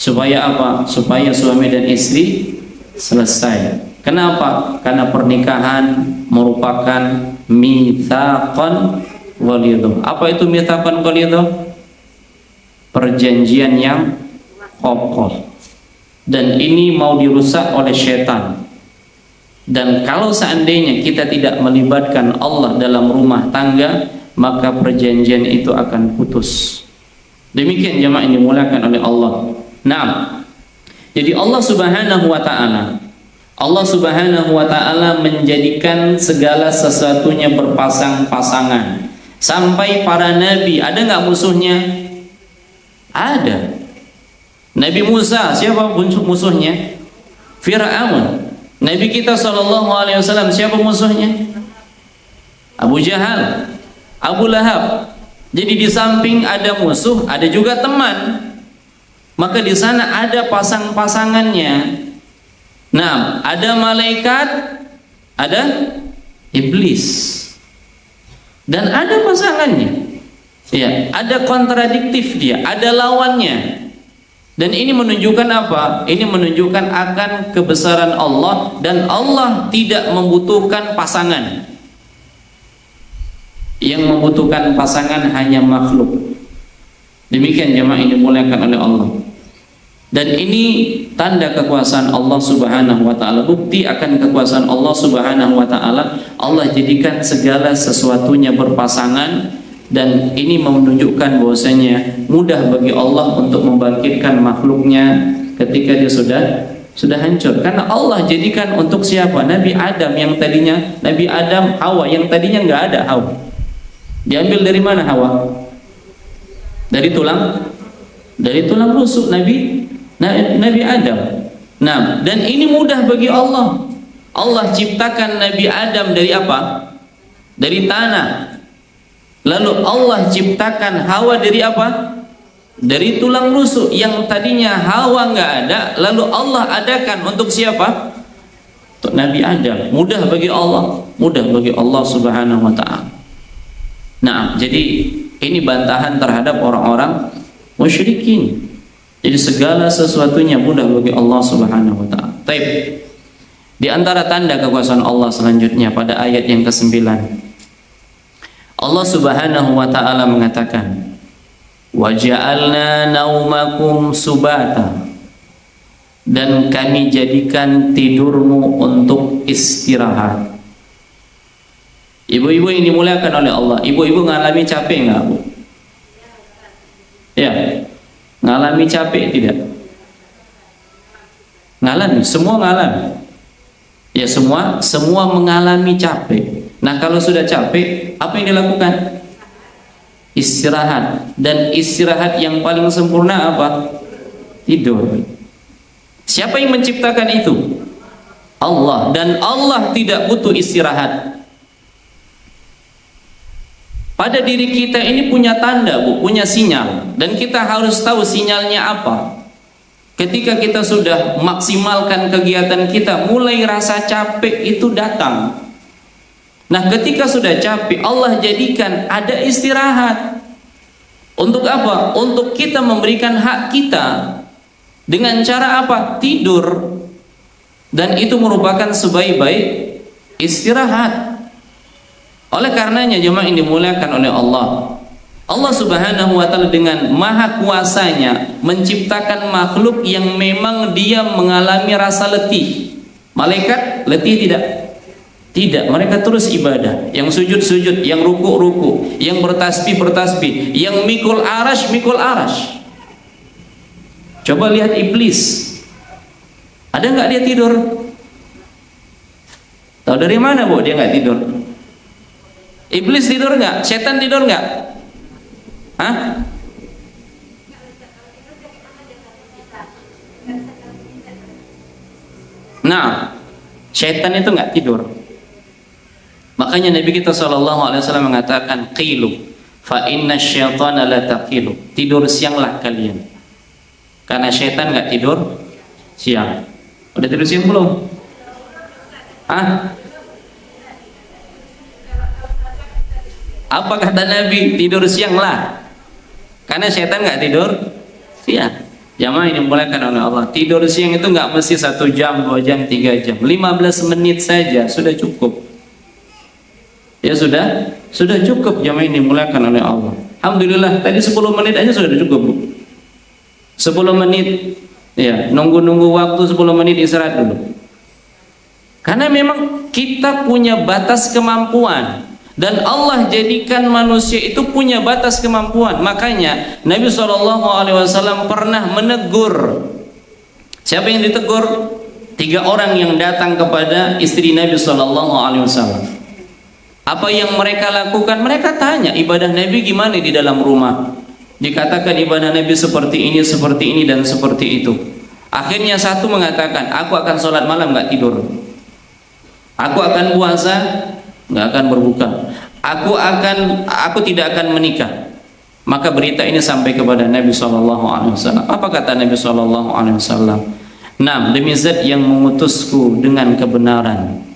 Supaya apa? Supaya suami dan istri selesai. Kenapa? Karena pernikahan merupakan mitsaqan ghalidha. Apa itu mitsaqan ghalidha? Perjanjian yang kokoh. Dan ini mau dirusak oleh setan. Dan kalau seandainya kita tidak melibatkan Allah dalam rumah tangga, maka perjanjian itu akan putus. Demikian jemaah yang dimuliakan oleh Allah. Nah, jadi Allah Subhanahu wa taala menjadikan segala sesuatunya berpasang-pasangan. Sampai para nabi, ada nggak musuhnya? Ada. Nabi Musa, siapa musuhnya? Fir'aun. Nabi kita SAW, siapa musuhnya? Abu Jahal, Abu Lahab. Jadi di samping ada musuh, ada juga teman. Maka di sana ada pasang-pasangannya. Nah, ada malaikat, ada iblis, dan ada pasangannya. Ya, ada kontradiktif dia, ada lawannya. Dan ini menunjukkan apa? Ini menunjukkan akan kebesaran Allah, dan Allah tidak membutuhkan pasangan. Yang membutuhkan pasangan hanya makhluk. Demikian jemaah yang dimuliakan oleh Allah. Dan ini tanda kekuasaan Allah Subhanahu wa taala, bukti akan kekuasaan Allah Subhanahu wa taala. Allah jadikan segala sesuatunya berpasangan, dan ini menunjukkan bahwasanya mudah bagi Allah untuk membangkitkan makhluknya ketika dia sudah hancur. Karena Allah jadikan untuk siapa? Nabi Adam yang tadinya Nabi Adam, Hawa yang tadinya nggak ada Hawa. Diambil dari mana Hawa? Dari tulang rusuk Nabi Adam. Nah, dan ini mudah bagi Allah. Allah ciptakan Nabi Adam dari apa? Dari tanah. Lalu Allah ciptakan Hawa dari apa? Dari tulang rusuk yang tadinya Hawa nggak ada, lalu Allah adakan untuk siapa? Untuk Nabi Adam. Mudah bagi Allah, mudah bagi Allah Subhanahu wa taala. Nah, jadi ini bantahan terhadap orang-orang musyrikin. Jadi segala sesuatunya mudah bagi Allah Subhanahu wa taala. Baik. Di antara tanda kekuasaan Allah selanjutnya pada ayat yang ke-9. Allah Subhanahu wa taala mengatakan, "Wa ja'alna naumakum subata." Dan kami jadikan tidurmu untuk istirahat. Ibu-ibu yang dimuliakan oleh Allah, ibu-ibu ngalami capek nggak, Bu? Ya, ngalami capek tidak? Ngalami, semua ngalami. Ya, semua mengalami capek. Nah, kalau sudah capek, apa yang dilakukan? Istirahat. Dan istirahat yang paling sempurna apa? Tidur. Siapa yang menciptakan itu? Allah. Dan Allah tidak butuh istirahat. Pada diri kita ini punya tanda, Bu, punya sinyal. Dan kita harus tahu sinyalnya apa. Ketika kita sudah maksimalkan kegiatan kita, mulai rasa capek itu datang. Nah, ketika sudah capek, Allah jadikan ada istirahat. Untuk apa? Untuk kita memberikan hak kita. Dengan cara apa? Tidur. Dan itu merupakan sebaik-baik istirahat. Oleh karenanya jemaah yang dimuliakan oleh Allah, Allah Subhanahu wa taala dengan maha kuasanya menciptakan makhluk yang memang dia mengalami rasa letih. Malaikat letih tidak? Tidak, mereka terus ibadah. Yang sujud-sujud, yang ruku-ruku, yang bertasbih-bertasbih, yang mikul arash. Coba lihat iblis. Ada nggak dia tidur? Tahu dari mana, Bu, dia nggak tidur? Iblis tidur nggak? Setan tidur nggak? Hah? Nah, setan itu nggak tidur. Makanya Nabi kita SAW mengatakan, qilu fa inna syaitana la taqilu. Tidur sianglah kalian. Karena setan nggak tidur siang. Udah tidur siang belum? Hah? Apa kata Nabi? Tidur siang lah. Karena setan nggak tidur siang. Jamaah ini dimuliakan oleh Allah. Tidur siang itu nggak mesti 1 jam, 2 jam, 3 jam. 15 menit saja sudah cukup. Ya sudah cukup jamaah ini dimuliakan oleh Allah. Alhamdulillah tadi 10 menit aja sudah cukup, Bu. 10 menit ya, nunggu waktu 10 menit istirahat dulu. Karena memang kita punya batas kemampuan dan Allah jadikan manusia itu punya batas kemampuan. Makanya Nabi SAW pernah menegur. Siapa yang ditegur? 3 orang yang datang kepada istri Nabi SAW. Apa yang mereka lakukan? Mereka tanya, ibadah Nabi gimana di dalam rumah? Dikatakan ibadah Nabi seperti ini dan seperti itu. Akhirnya satu mengatakan, aku akan sholat malam nggak tidur. Aku akan puasa nggak akan berbuka. Aku tidak akan menikah. Maka berita ini sampai kepada Nabi SAW. Apa kata Nabi SAW? Nah, demi zat yang mengutusku dengan kebenaran,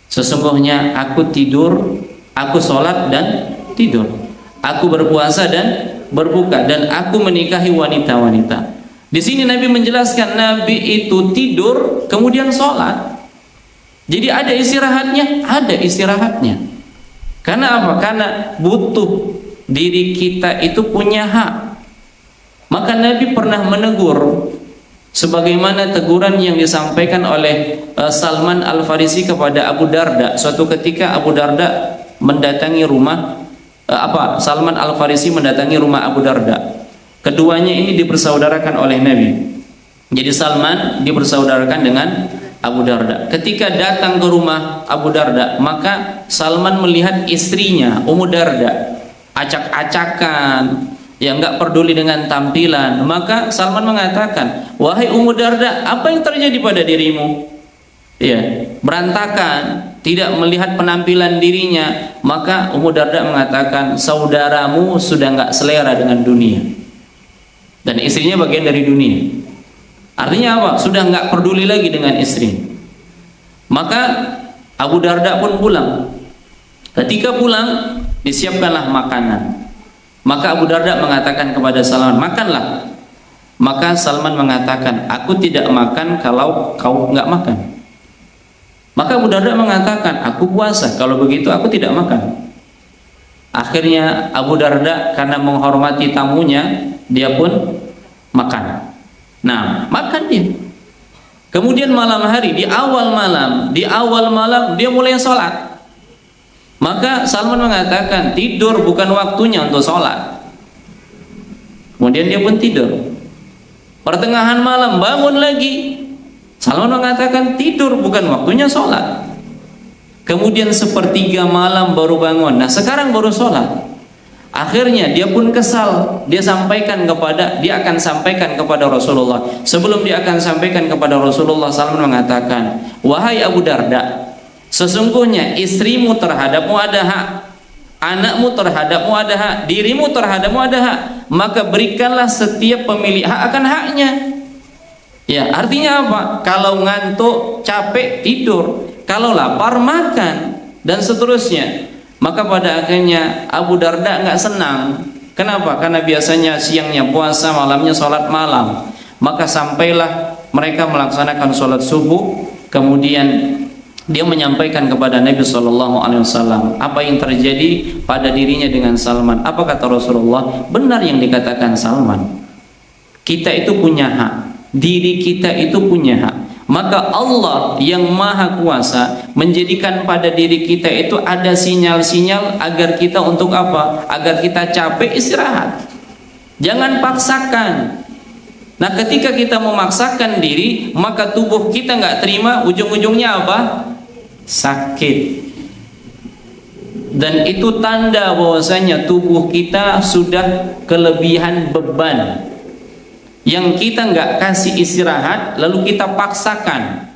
sesungguhnya aku tidur, aku sholat dan tidur, aku berpuasa dan berbuka, dan aku menikahi wanita-wanita. Di sini Nabi menjelaskan Nabi itu tidur kemudian sholat. Jadi ada istirahatnya. Karena apa? Karena butuh diri kita itu punya hak. Maka Nabi pernah menegur sebagaimana teguran yang disampaikan oleh Salman Al-Farisi kepada Abu Darda. Suatu ketika Abu Darda mendatangi rumah Salman Al-Farisi mendatangi rumah Abu Darda. Keduanya ini dipersaudarakan oleh Nabi. Jadi Salman dipersaudarakan dengan Abu Darda. Ketika datang ke rumah Abu Darda, maka Salman melihat istrinya Ummu Darda acak-acakan, yang nggak peduli dengan tampilan. Maka Salman mengatakan, wahai Ummu Darda, apa yang terjadi pada dirimu? Ya, berantakan, tidak melihat penampilan dirinya, maka Ummu Darda mengatakan saudaramu sudah nggak selera dengan dunia, dan istrinya bagian dari dunia. Artinya apa? Sudah nggak peduli lagi dengan istri. Maka Abu Darda pun pulang. Ketika pulang, disiapkanlah makanan. Maka Abu Darda mengatakan kepada Salman, makanlah. Maka Salman mengatakan, aku tidak makan kalau kau nggak makan. Maka Abu Darda mengatakan, aku puasa, kalau begitu aku tidak makan. Akhirnya Abu Darda karena menghormati tamunya, dia pun makan. Nah, makan dia. Kemudian malam hari, di awal malam dia mulai sholat. Maka Salman mengatakan, tidur bukan waktunya untuk sholat. Kemudian dia pun tidur. Pertengahan malam bangun lagi. Salman mengatakan, tidur bukan waktunya sholat. Kemudian sepertiga malam baru bangun. Nah, sekarang baru sholat. Akhirnya dia pun kesal. Dia akan sampaikan kepada Rasulullah. Sebelum dia akan sampaikan kepada Rasulullah, Salman mengatakan, wahai Abu Darda, sesungguhnya istrimu terhadapmu ada hak, anakmu terhadapmu ada hak, dirimu terhadapmu ada hak. Maka berikanlah setiap pemilik hak akan haknya. Ya, artinya apa? Kalau ngantuk, capek, tidur. Kalau lapar, makan, dan seterusnya. Maka pada akhirnya Abu Darda nggak senang. Kenapa? Karena biasanya siangnya puasa, malamnya sholat malam. Maka sampailah mereka melaksanakan sholat subuh, kemudian dia menyampaikan kepada Nabi SAW apa yang terjadi pada dirinya dengan Salman. Apa kata Rasulullah? Benar yang dikatakan Salman. Kita itu punya hak, diri kita itu punya hak. Maka Allah yang Maha Kuasa menjadikan pada diri kita itu ada sinyal-sinyal agar kita untuk apa? Agar kita capek, istirahat. Jangan paksakan. Nah, ketika kita memaksakan diri, maka tubuh kita nggak terima, ujung-ujungnya apa? Sakit. Dan itu tanda bahwasanya tubuh kita sudah kelebihan beban, yang kita nggak kasih istirahat, lalu kita paksakan.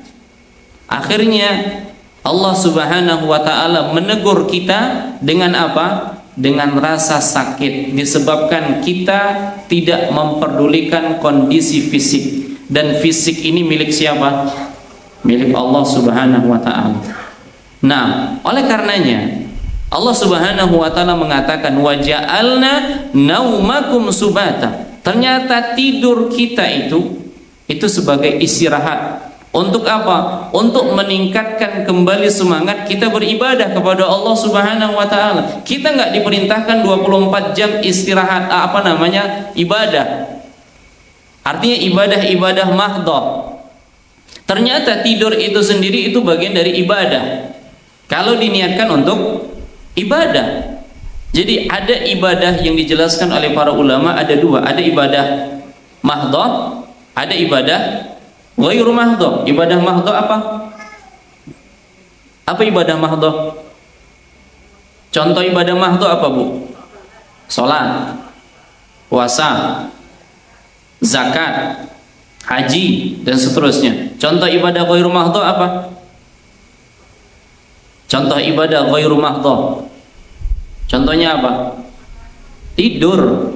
Akhirnya Allah Subhanahu wa Ta'ala menegur kita dengan apa? Dengan rasa sakit, disebabkan kita tidak memperdulikan kondisi fisik. Dan fisik ini milik siapa? Milik Allah Subhanahu wa Ta'ala. Nah, oleh karenanya Allah Subhanahu wa Ta'ala mengatakan, wa ja'alna naumakum subata. Ternyata tidur kita itu sebagai istirahat. Untuk apa? Untuk meningkatkan kembali semangat kita beribadah kepada Allah Subhanahu wa Ta'ala. Kita nggak diperintahkan 24 jam istirahat, ibadah. Artinya ibadah mahdhah. Ternyata tidur itu sendiri itu bagian dari ibadah. Kalau diniatkan untuk ibadah. Jadi ada ibadah yang dijelaskan oleh para ulama, ada dua. Ada ibadah mahdhah, ada ibadah ghairu mahdhah. Ibadah mahdhah apa? Apa ibadah mahdhah? Contoh ibadah mahdhah apa, Bu? Salat, puasa, zakat, haji, dan seterusnya. Contoh ibadah ghairu mahdhah apa? Contoh ibadah ghairu mahdhah. Contohnya apa? Tidur.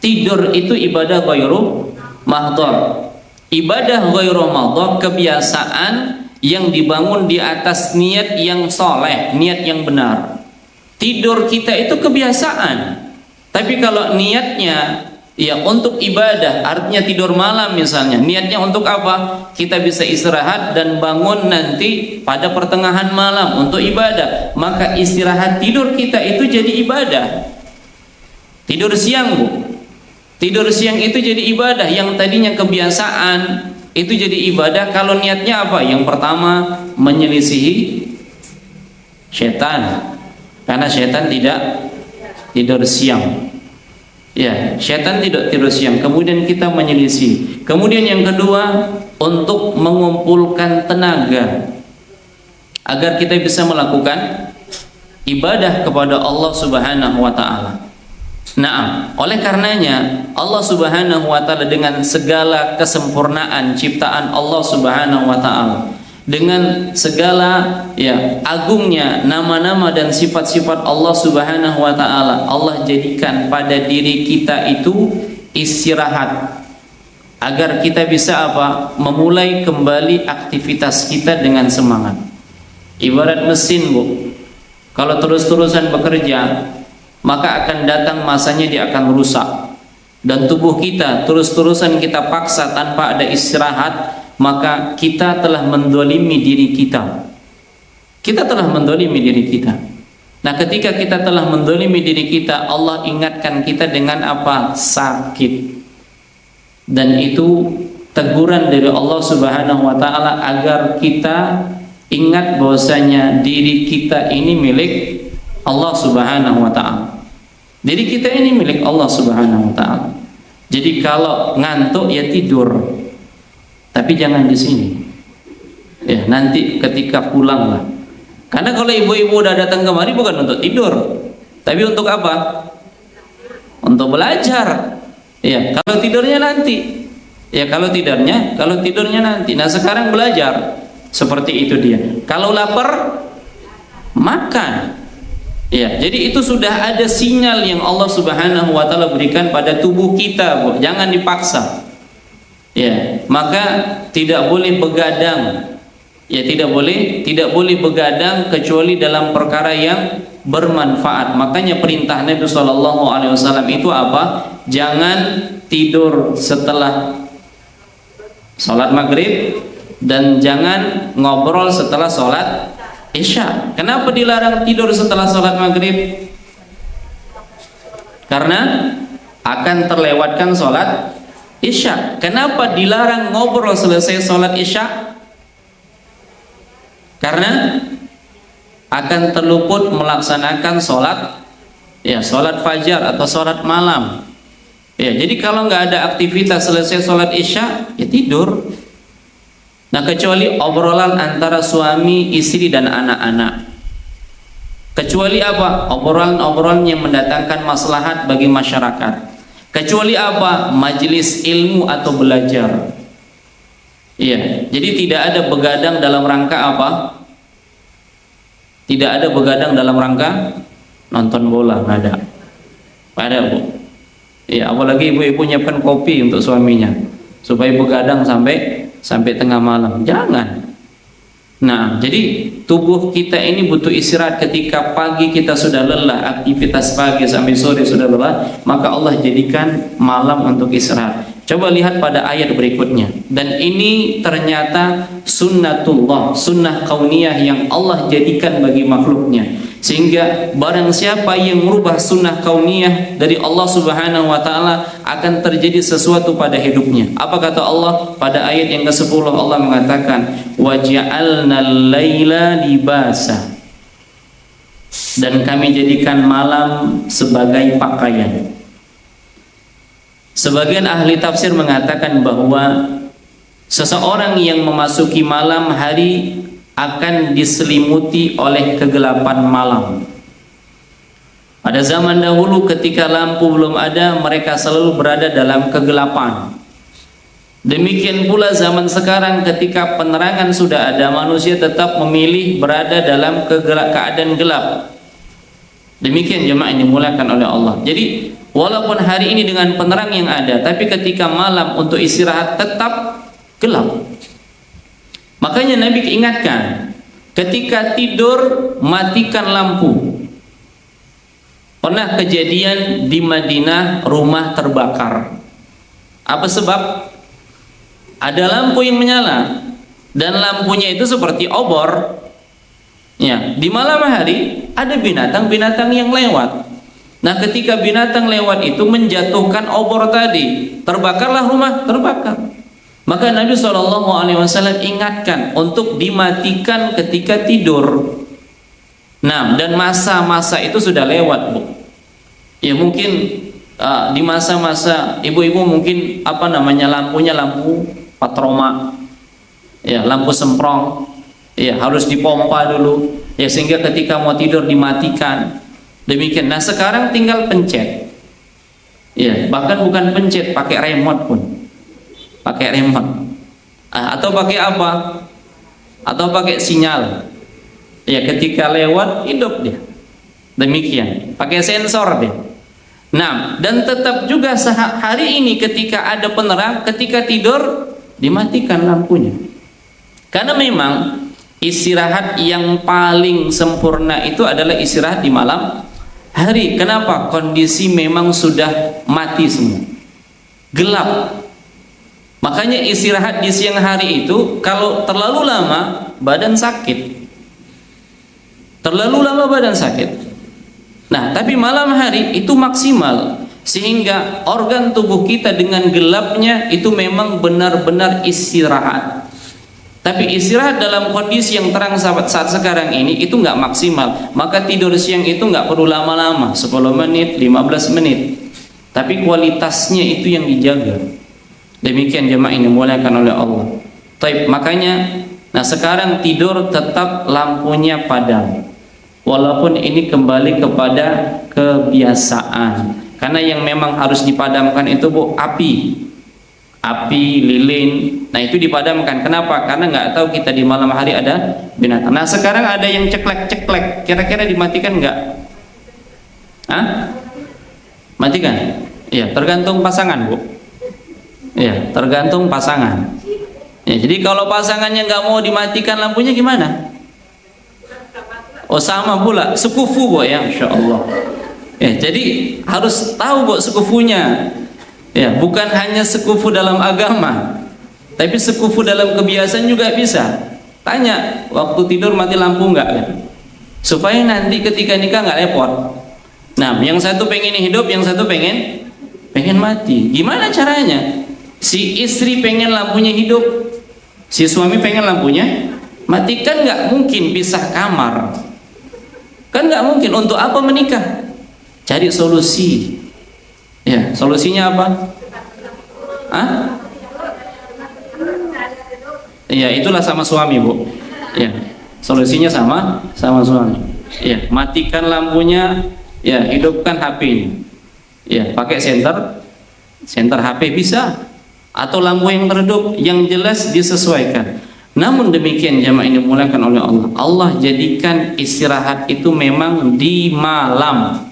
Tidur itu ibadah ghairu mahdhah. Ibadah ghairu mahdhah kebiasaan yang dibangun di atas niat yang soleh, niat yang benar. Tidur kita itu kebiasaan. Tapi kalau niatnya ya untuk ibadah, artinya tidur malam misalnya, niatnya untuk apa? Kita bisa istirahat dan bangun nanti pada pertengahan malam untuk ibadah. Maka istirahat tidur kita itu jadi ibadah. Tidur siang, Bu. Tidur siang itu jadi ibadah. Yang tadinya kebiasaan itu jadi ibadah kalau niatnya apa? Yang pertama, menyelisihi setan. Karena setan tidak tidur siang. Ya, setan tidak tidur siang. Kemudian kita menyelisih. Kemudian yang kedua, untuk mengumpulkan tenaga agar kita bisa melakukan ibadah kepada Allah Subhanahu wa Ta'ala. Nah, oleh karenanya Allah Subhanahu wa Ta'ala dengan segala kesempurnaan ciptaan Allah Subhanahu wa Ta'ala, dengan segala ya agungnya nama-nama dan sifat-sifat Allah Subhanahu wa taala. Allah jadikan pada diri kita itu istirahat agar kita bisa apa? Memulai kembali aktivitas kita dengan semangat. Ibarat mesin, Bu. Kalau terus-terusan bekerja, maka akan datang masanya dia akan rusak. Dan tubuh kita terus-terusan kita paksa tanpa ada istirahat, maka kita telah mendolimi diri kita. Kita telah mendolimi diri kita. Nah, ketika kita telah mendolimi diri kita, Allah ingatkan kita dengan apa? Sakit. Dan itu teguran dari Allah Subhanahu wa taala agar kita ingat bahwasanya diri kita ini milik Allah Subhanahu wa taala. Diri kita ini milik Allah Subhanahu wa taala. Jadi kalau ngantuk ya tidur. Tapi jangan di sini. Ya, nanti ketika pulang lah. Karena kalau ibu-ibu udah datang kemari bukan untuk tidur, tapi untuk apa? Untuk belajar. Ya, kalau tidurnya nanti. Ya, kalau tidurnya nanti. Nah, sekarang belajar. Seperti itu dia. Kalau lapar, makan. Ya, jadi itu sudah ada sinyal yang Allah Subhanahu wa taala berikan pada tubuh kita, Bu. Jangan dipaksa. Ya, maka tidak boleh begadang. Ya, tidak boleh begadang kecuali dalam perkara yang bermanfaat. Makanya perintah Nabi sallallahu alaihi wasallam itu apa? Jangan tidur setelah salat maghrib dan jangan ngobrol setelah salat Isya. Kenapa dilarang tidur setelah sholat maghrib? Karena akan terlewatkan sholat Isya. Kenapa dilarang ngobrol selesai sholat Isya? Karena akan terluput melaksanakan sholat ya, sholat fajar atau sholat malam. Ya, jadi kalau nggak ada aktivitas selesai sholat Isya, ya tidur. Nah, kecuali obrolan antara suami, istri dan anak-anak. Kecuali apa? Obrolan-obrolan yang mendatangkan maslahat bagi masyarakat. Kecuali apa? Majelis ilmu atau belajar. Iya, jadi tidak ada begadang dalam rangka apa? Tidak ada begadang dalam rangka nonton bola, nggak ada. Ada, Bu. Iya, apalagi ibu-ibu nyiapkan kopi untuk suaminya supaya begadang sampai tengah malam. Jangan. Nah, jadi tubuh kita ini butuh istirahat. Ketika pagi kita sudah lelah, aktivitas pagi sampai sore sudah lelah, maka Allah jadikan malam untuk istirahat. Coba lihat pada ayat berikutnya. Dan ini ternyata sunnatullah, sunnah kauniyah yang Allah jadikan bagi makhluknya. Sehingga barang siapa yang merubah sunnah kauniyah dari Allah Subhanahu wa taala akan terjadi sesuatu pada hidupnya. Apa kata Allah pada ayat yang ke-10? Allah mengatakan, "Wa ja'alnal laila libasa." Dan kami jadikan malam sebagai pakaian. Sebagian ahli tafsir mengatakan bahwa seseorang yang memasuki malam hari akan diselimuti oleh kegelapan malam. Pada zaman dahulu ketika lampu belum ada, mereka selalu berada dalam kegelapan. Demikian pula zaman sekarang ketika penerangan sudah ada, manusia tetap memilih berada dalam keadaan gelap. Demikian jemaah yang dimuliakan oleh Allah. Jadi walaupun hari ini dengan penerang yang ada, tapi ketika malam untuk istirahat tetap gelap. Makanya Nabi ingatkan, ketika tidur matikan lampu. Pernah kejadian di Madinah rumah terbakar. Apa sebab? Ada lampu yang menyala dan lampunya itu seperti obor. Ya, di malam hari ada binatang-binatang yang lewat. Nah, ketika binatang lewat itu menjatuhkan obor tadi, terbakarlah rumah, terbakar. Maka Nabi SAW ingatkan untuk dimatikan ketika tidur. Nah, dan masa-masa itu sudah lewat, Bu. Ya mungkin di masa-masa ibu-ibu mungkin lampunya lampu patroma, ya lampu semprong, ya harus dipompa dulu, ya sehingga ketika mau tidur dimatikan. Demikian. Nah, sekarang tinggal pencet. Ya, bahkan bukan pencet, pakai remote pun. Pakai remote. Atau pakai apa? atau pakai sinyal. Ya, ketika lewat hidup dia. Demikian, pakai sensor dia. Nah, dan tetap juga hari ini ketika ada penerang, ketika tidur dimatikan lampunya. Karena memang istirahat yang paling sempurna itu adalah istirahat di malam hari. Kenapa? Kondisi memang sudah mati semua, gelap. Makanya istirahat di siang hari itu kalau terlalu lama badan sakit. Terlalu lama badan sakit. Nah, tapi malam hari itu maksimal, sehingga organ tubuh kita dengan gelapnya itu memang benar-benar istirahat. Tapi istirahat dalam kondisi yang terang saat sekarang ini itu nggak maksimal. Maka tidur siang itu nggak perlu lama-lama, 10 menit, 15 menit. Tapi kualitasnya itu yang dijaga. Demikian jemaah ini dimuliakan oleh Allah. Taib, makanya nah sekarang tidur tetap lampunya padam. Walaupun ini kembali kepada kebiasaan. Karena yang memang harus dipadamkan itu api, lilin. Nah itu dipadamkan. Kenapa? Karena nggak tahu kita di malam hari ada binatang. Nah sekarang ada yang ceklek. Kira-kira dimatikan nggak? Hah? Matikan? Iya, tergantung pasangan, Bu. Iya, tergantung pasangan. Ya, jadi kalau pasangannya nggak mau dimatikan lampunya gimana? Oh sama pula, sekufu Bu ya, Insya Allah. Ya, jadi harus tahu Bu sekufunya. Ya, bukan hanya sekufu dalam agama, tapi sekufu dalam kebiasaan juga bisa. Tanya, waktu tidur mati lampu nggak kan? Supaya nanti ketika nikah nggak repot. Nah, yang satu pengen hidup, yang satu pengen mati. Gimana caranya? Si istri pengen lampunya hidup, si suami pengen lampunya mati. Kan nggak mungkin pisah kamar. Kan nggak mungkin. Untuk apa menikah? Cari solusi. Ya, solusinya apa? Hah? Ya, itulah sama suami, Bu. Ya, solusinya sama suami. Ya, matikan lampunya, ya, hidupkan HP-nya. Ya, pakai senter HP bisa, atau lampu yang redup, yang jelas disesuaikan. Namun demikian jamaah ini dimuliakan oleh Allah. Allah jadikan istirahat itu memang di malam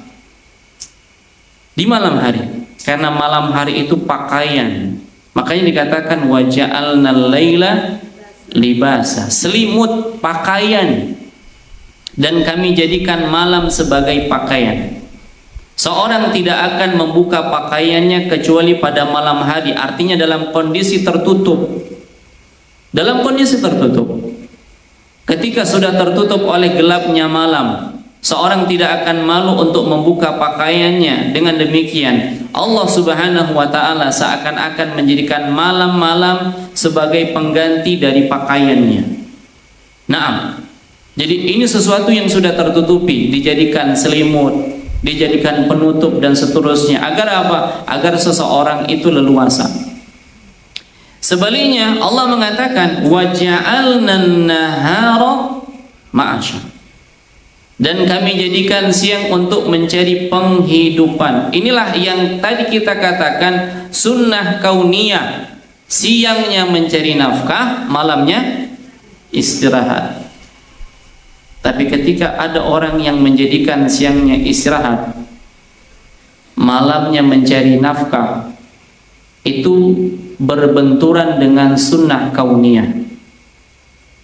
hari. Karena malam hari itu pakaian. Makanya dikatakan waja'alnal laila libasa, selimut pakaian. Dan kami jadikan malam sebagai pakaian. Seorang tidak akan membuka pakaiannya kecuali pada malam hari, artinya dalam kondisi tertutup. Dalam kondisi tertutup. Ketika sudah tertutup oleh gelapnya malam, seorang tidak akan malu untuk membuka pakaiannya. Dengan demikian, Allah Subhanahu wa taala seakan-akan menjadikan malam-malam sebagai pengganti dari pakaiannya. Naam. Jadi ini sesuatu yang sudah tertutupi, dijadikan selimut, dijadikan penutup dan seterusnya. Agar apa? Agar seseorang itu leluasa. Sebaliknya Allah mengatakan waja'alnan nahara ma'asya. Dan kami jadikan siang untuk mencari penghidupan. Inilah yang tadi kita katakan sunnah kauniyah. Siangnya mencari nafkah, malamnya istirahat. Tapi ketika ada orang yang menjadikan siangnya istirahat, malamnya mencari nafkah, itu berbenturan dengan sunnah kauniyah.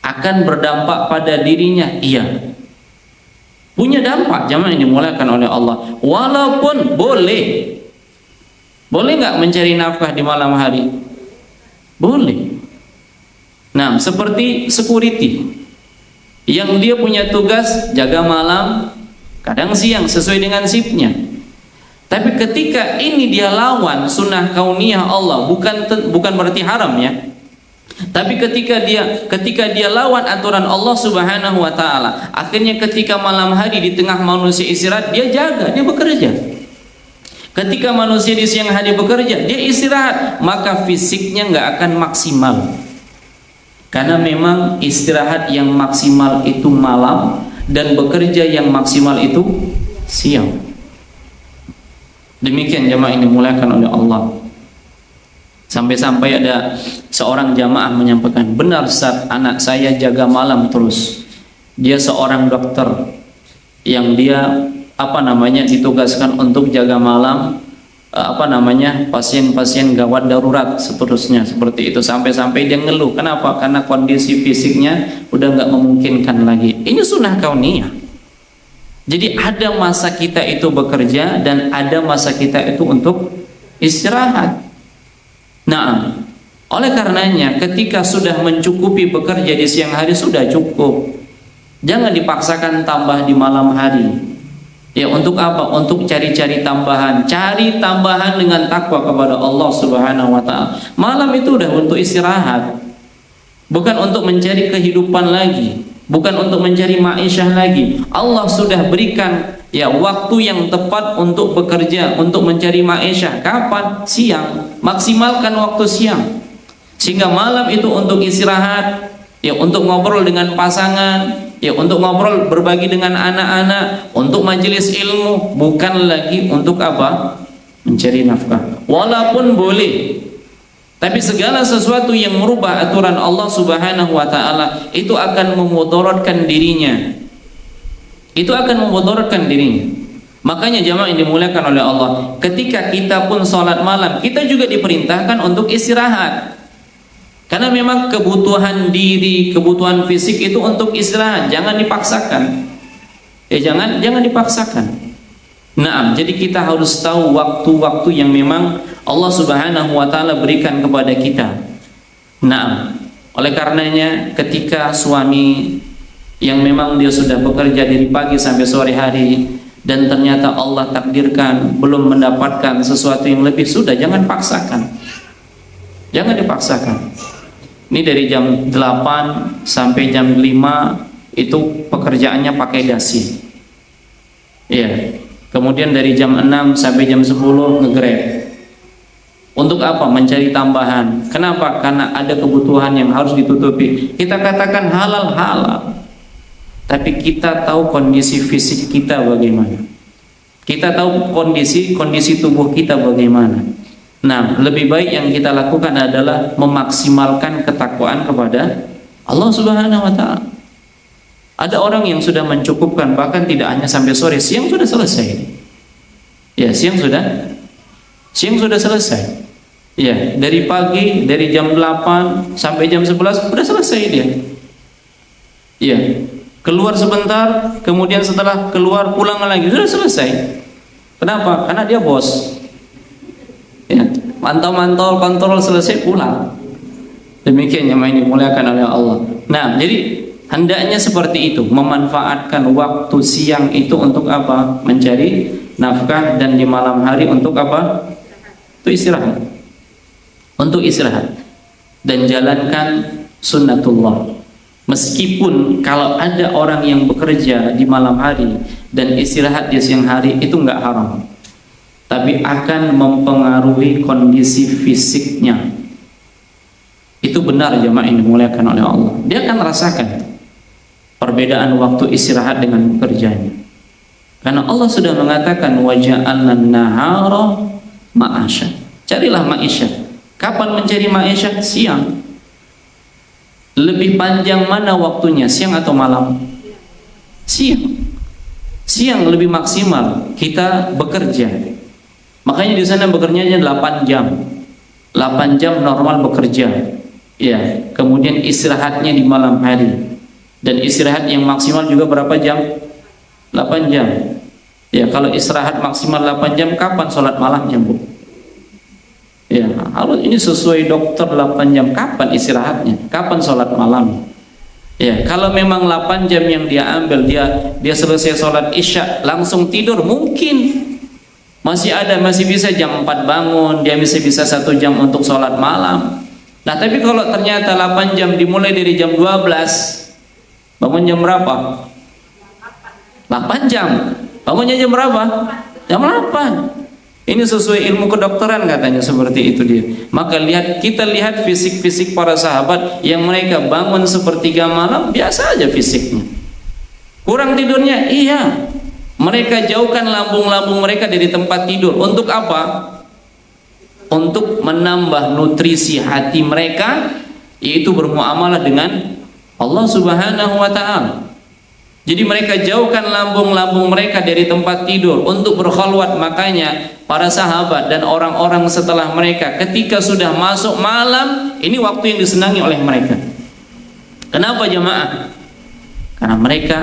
Akan berdampak pada dirinya, iya. Punya dampak, jamaah yang dimuliakan oleh Allah. Walaupun boleh nggak mencari nafkah di malam hari? Boleh. Nah, seperti security yang dia punya tugas jaga malam, kadang siang sesuai dengan shiftnya. Tapi ketika ini dia lawan sunnah kauniyah Allah, bukan berarti haram ya. Tapi ketika dia lawan aturan Allah Subhanahu wa taala, akhirnya ketika malam hari di tengah manusia istirahat, dia jaga, dia bekerja. Ketika manusia di siang hari bekerja, dia istirahat, maka fisiknya nggak akan maksimal. Karena memang istirahat yang maksimal itu malam dan bekerja yang maksimal itu siang. Demikian jemaah ini dimuliakan oleh Allah. Sampai-sampai ada seorang jamaah menyampaikan, benar Ustaz, anak saya jaga malam terus. Dia seorang dokter yang dia ditugaskan untuk jaga malam pasien-pasien gawat darurat seterusnya seperti itu. Sampai-sampai dia ngeluh, kenapa? Karena kondisi fisiknya udah nggak memungkinkan lagi. Ini sunnah kauniyah. Jadi ada masa kita itu bekerja dan ada masa kita itu untuk istirahat. Nah, oleh karenanya ketika sudah mencukupi bekerja di siang hari sudah cukup. Jangan dipaksakan tambah di malam hari. Ya, untuk apa? Untuk cari-cari tambahan. Cari tambahan dengan takwa kepada Allah Subhanahu wa taala. Malam itu udah untuk istirahat. Bukan untuk mencari kehidupan lagi, bukan untuk mencari ma'isyah lagi. Allah sudah berikan waktu yang tepat untuk bekerja, untuk mencari ma'isyah. Kapan? Siang. Maksimalkan waktu siang. Sehingga malam itu untuk istirahat, untuk ngobrol dengan pasangan, untuk ngobrol berbagi dengan anak-anak, untuk majelis ilmu, bukan lagi untuk apa? Mencari nafkah. Walaupun boleh, tapi segala sesuatu yang merubah aturan Allah Subhanahu wa taala itu akan memudaratkan dirinya. Itu akan memudaratkan dirinya. Makanya jamaah yang dimuliakan oleh Allah, ketika kita pun sholat malam, kita juga diperintahkan untuk istirahat. Karena memang kebutuhan diri, kebutuhan fisik itu untuk istirahat, jangan dipaksakan. Jangan dipaksakan. Nah, jadi kita harus tahu waktu-waktu yang memang Allah Subhanahu wa taala berikan kepada kita. Nah, oleh karenanya ketika suami yang memang dia sudah bekerja dari pagi sampai sore hari dan ternyata Allah takdirkan belum mendapatkan sesuatu yang lebih, sudah jangan paksakan. Jangan dipaksakan. Ini dari jam 8 sampai jam 5 itu pekerjaannya pakai dasi. Kemudian dari jam 6 sampai jam 10 nge-grab. Untuk apa? Mencari tambahan. Kenapa? Karena ada kebutuhan yang harus ditutupi. Kita katakan halal. Tapi kita tahu kondisi fisik kita bagaimana. Kita tahu kondisi tubuh kita bagaimana. Nah, lebih baik yang kita lakukan adalah memaksimalkan ketakwaan kepada Allah Subhanahu wa taala. Ada orang yang sudah mencukupkan, bahkan tidak hanya sampai sore, siang sudah selesai. Siang sudah selesai. Dari pagi, dari jam 8 sampai jam 11 sudah selesai dia. Keluar sebentar, kemudian setelah keluar pulang lagi, sudah selesai. Kenapa? Karena dia bos. Mantau-mantau, kontrol, selesai, pulang. Demikian yang dimuliakan oleh Allah. Nah, jadi hendaknya seperti itu, memanfaatkan waktu siang itu untuk apa? Mencari nafkah, dan di malam hari untuk apa? Untuk istirahat. Untuk istirahat dan jalankan sunnatullah. Meskipun kalau ada orang yang bekerja di malam hari dan istirahat di siang hari, itu enggak haram, tapi akan mempengaruhi kondisi fisiknya. Itu benar jemaah yang dimuliakan oleh Allah. Dia akan rasakan perbedaan waktu istirahat dengan bekerjanya. Karena Allah sudah mengatakan waja'alna nahara ma'asya. Carilah ma'isyah. Kapan mencari ma'isyah? Siang. Lebih panjang mana waktunya? Siang atau malam? Siang. Siang lebih maksimal kita bekerja. Makanya di sana bekerjanya 8 jam. 8 jam normal bekerja. Kemudian istirahatnya di malam hari. Dan istirahat yang maksimal juga berapa jam? 8 jam. Kalau istirahat maksimal 8 jam, kapan sholat malamnya, Bu? Harus ini sesuai dokter 8 jam. Kapan istirahatnya? Kapan sholat malam? Kalau memang 8 jam yang dia ambil, dia selesai sholat isya langsung tidur, mungkin masih bisa jam 4 bangun, dia bisa 1 jam untuk sholat malam. Nah, tapi kalau ternyata 8 jam dimulai dari jam 12, bangun jam berapa? 8 jam. Bangunnya jam berapa? Jam 8. Ini sesuai ilmu kedokteran katanya, seperti itu dia. Maka kita lihat fisik-fisik para sahabat yang mereka bangun sepertiga malam, biasa aja fisiknya. Kurang tidurnya? Iya. Mereka jauhkan lambung-lambung mereka dari tempat tidur. Untuk apa? untuk menambah nutrisi hati mereka, yaitu bermuamalah dengan Allah Subhanahu wa Ta'ala. Jadi mereka jauhkan lambung-lambung mereka dari tempat tidur untuk berkhalwat. Makanya para sahabat dan orang-orang setelah mereka, ketika sudah masuk malam, ini waktu yang disenangi oleh mereka. Kenapa jemaah? Karena mereka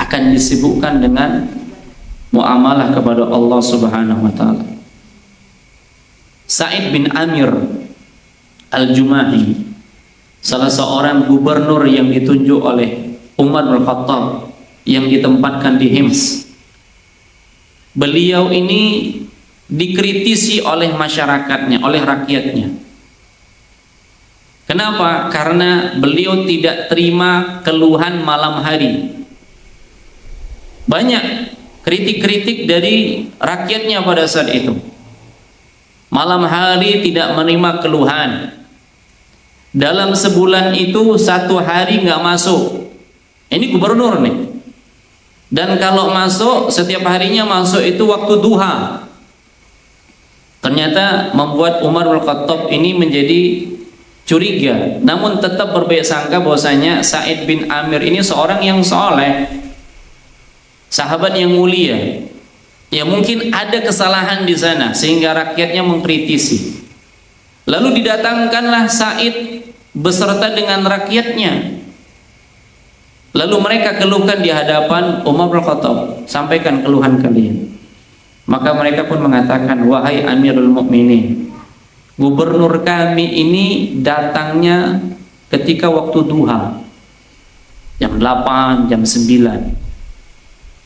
akan disibukkan dengan muamalah kepada Allah Subhanahu wa Ta'ala. Sa'id bin Amir Al-Jumahi, salah seorang gubernur yang ditunjuk oleh Umar bin Khattab yang ditempatkan di Hims. Beliau ini dikritisi oleh masyarakatnya, oleh rakyatnya. Kenapa? Karena beliau tidak terima keluhan malam hari. Banyak kritik-kritik dari rakyatnya pada saat itu. Malam hari tidak menerima keluhan. Dalam sebulan itu 1 hari nggak masuk. Ini gubernur nih. Dan kalau masuk, setiap harinya masuk itu waktu duha. Ternyata membuat Umar bin Khattab ini menjadi curiga. Namun tetap berbaik sangka bahwasanya Sa'id bin Amir ini seorang yang soleh, sahabat yang mulia. Ya mungkin ada kesalahan di sana sehingga rakyatnya mengkritisi. Lalu didatangkanlah Sa'id beserta dengan rakyatnya. Lalu mereka keluhkan di hadapan Umar bin Khattab, sampaikan keluhan kalian. Maka mereka pun mengatakan, wahai Amirul Mukminin, gubernur kami ini datangnya ketika waktu duha, jam 8, jam 9.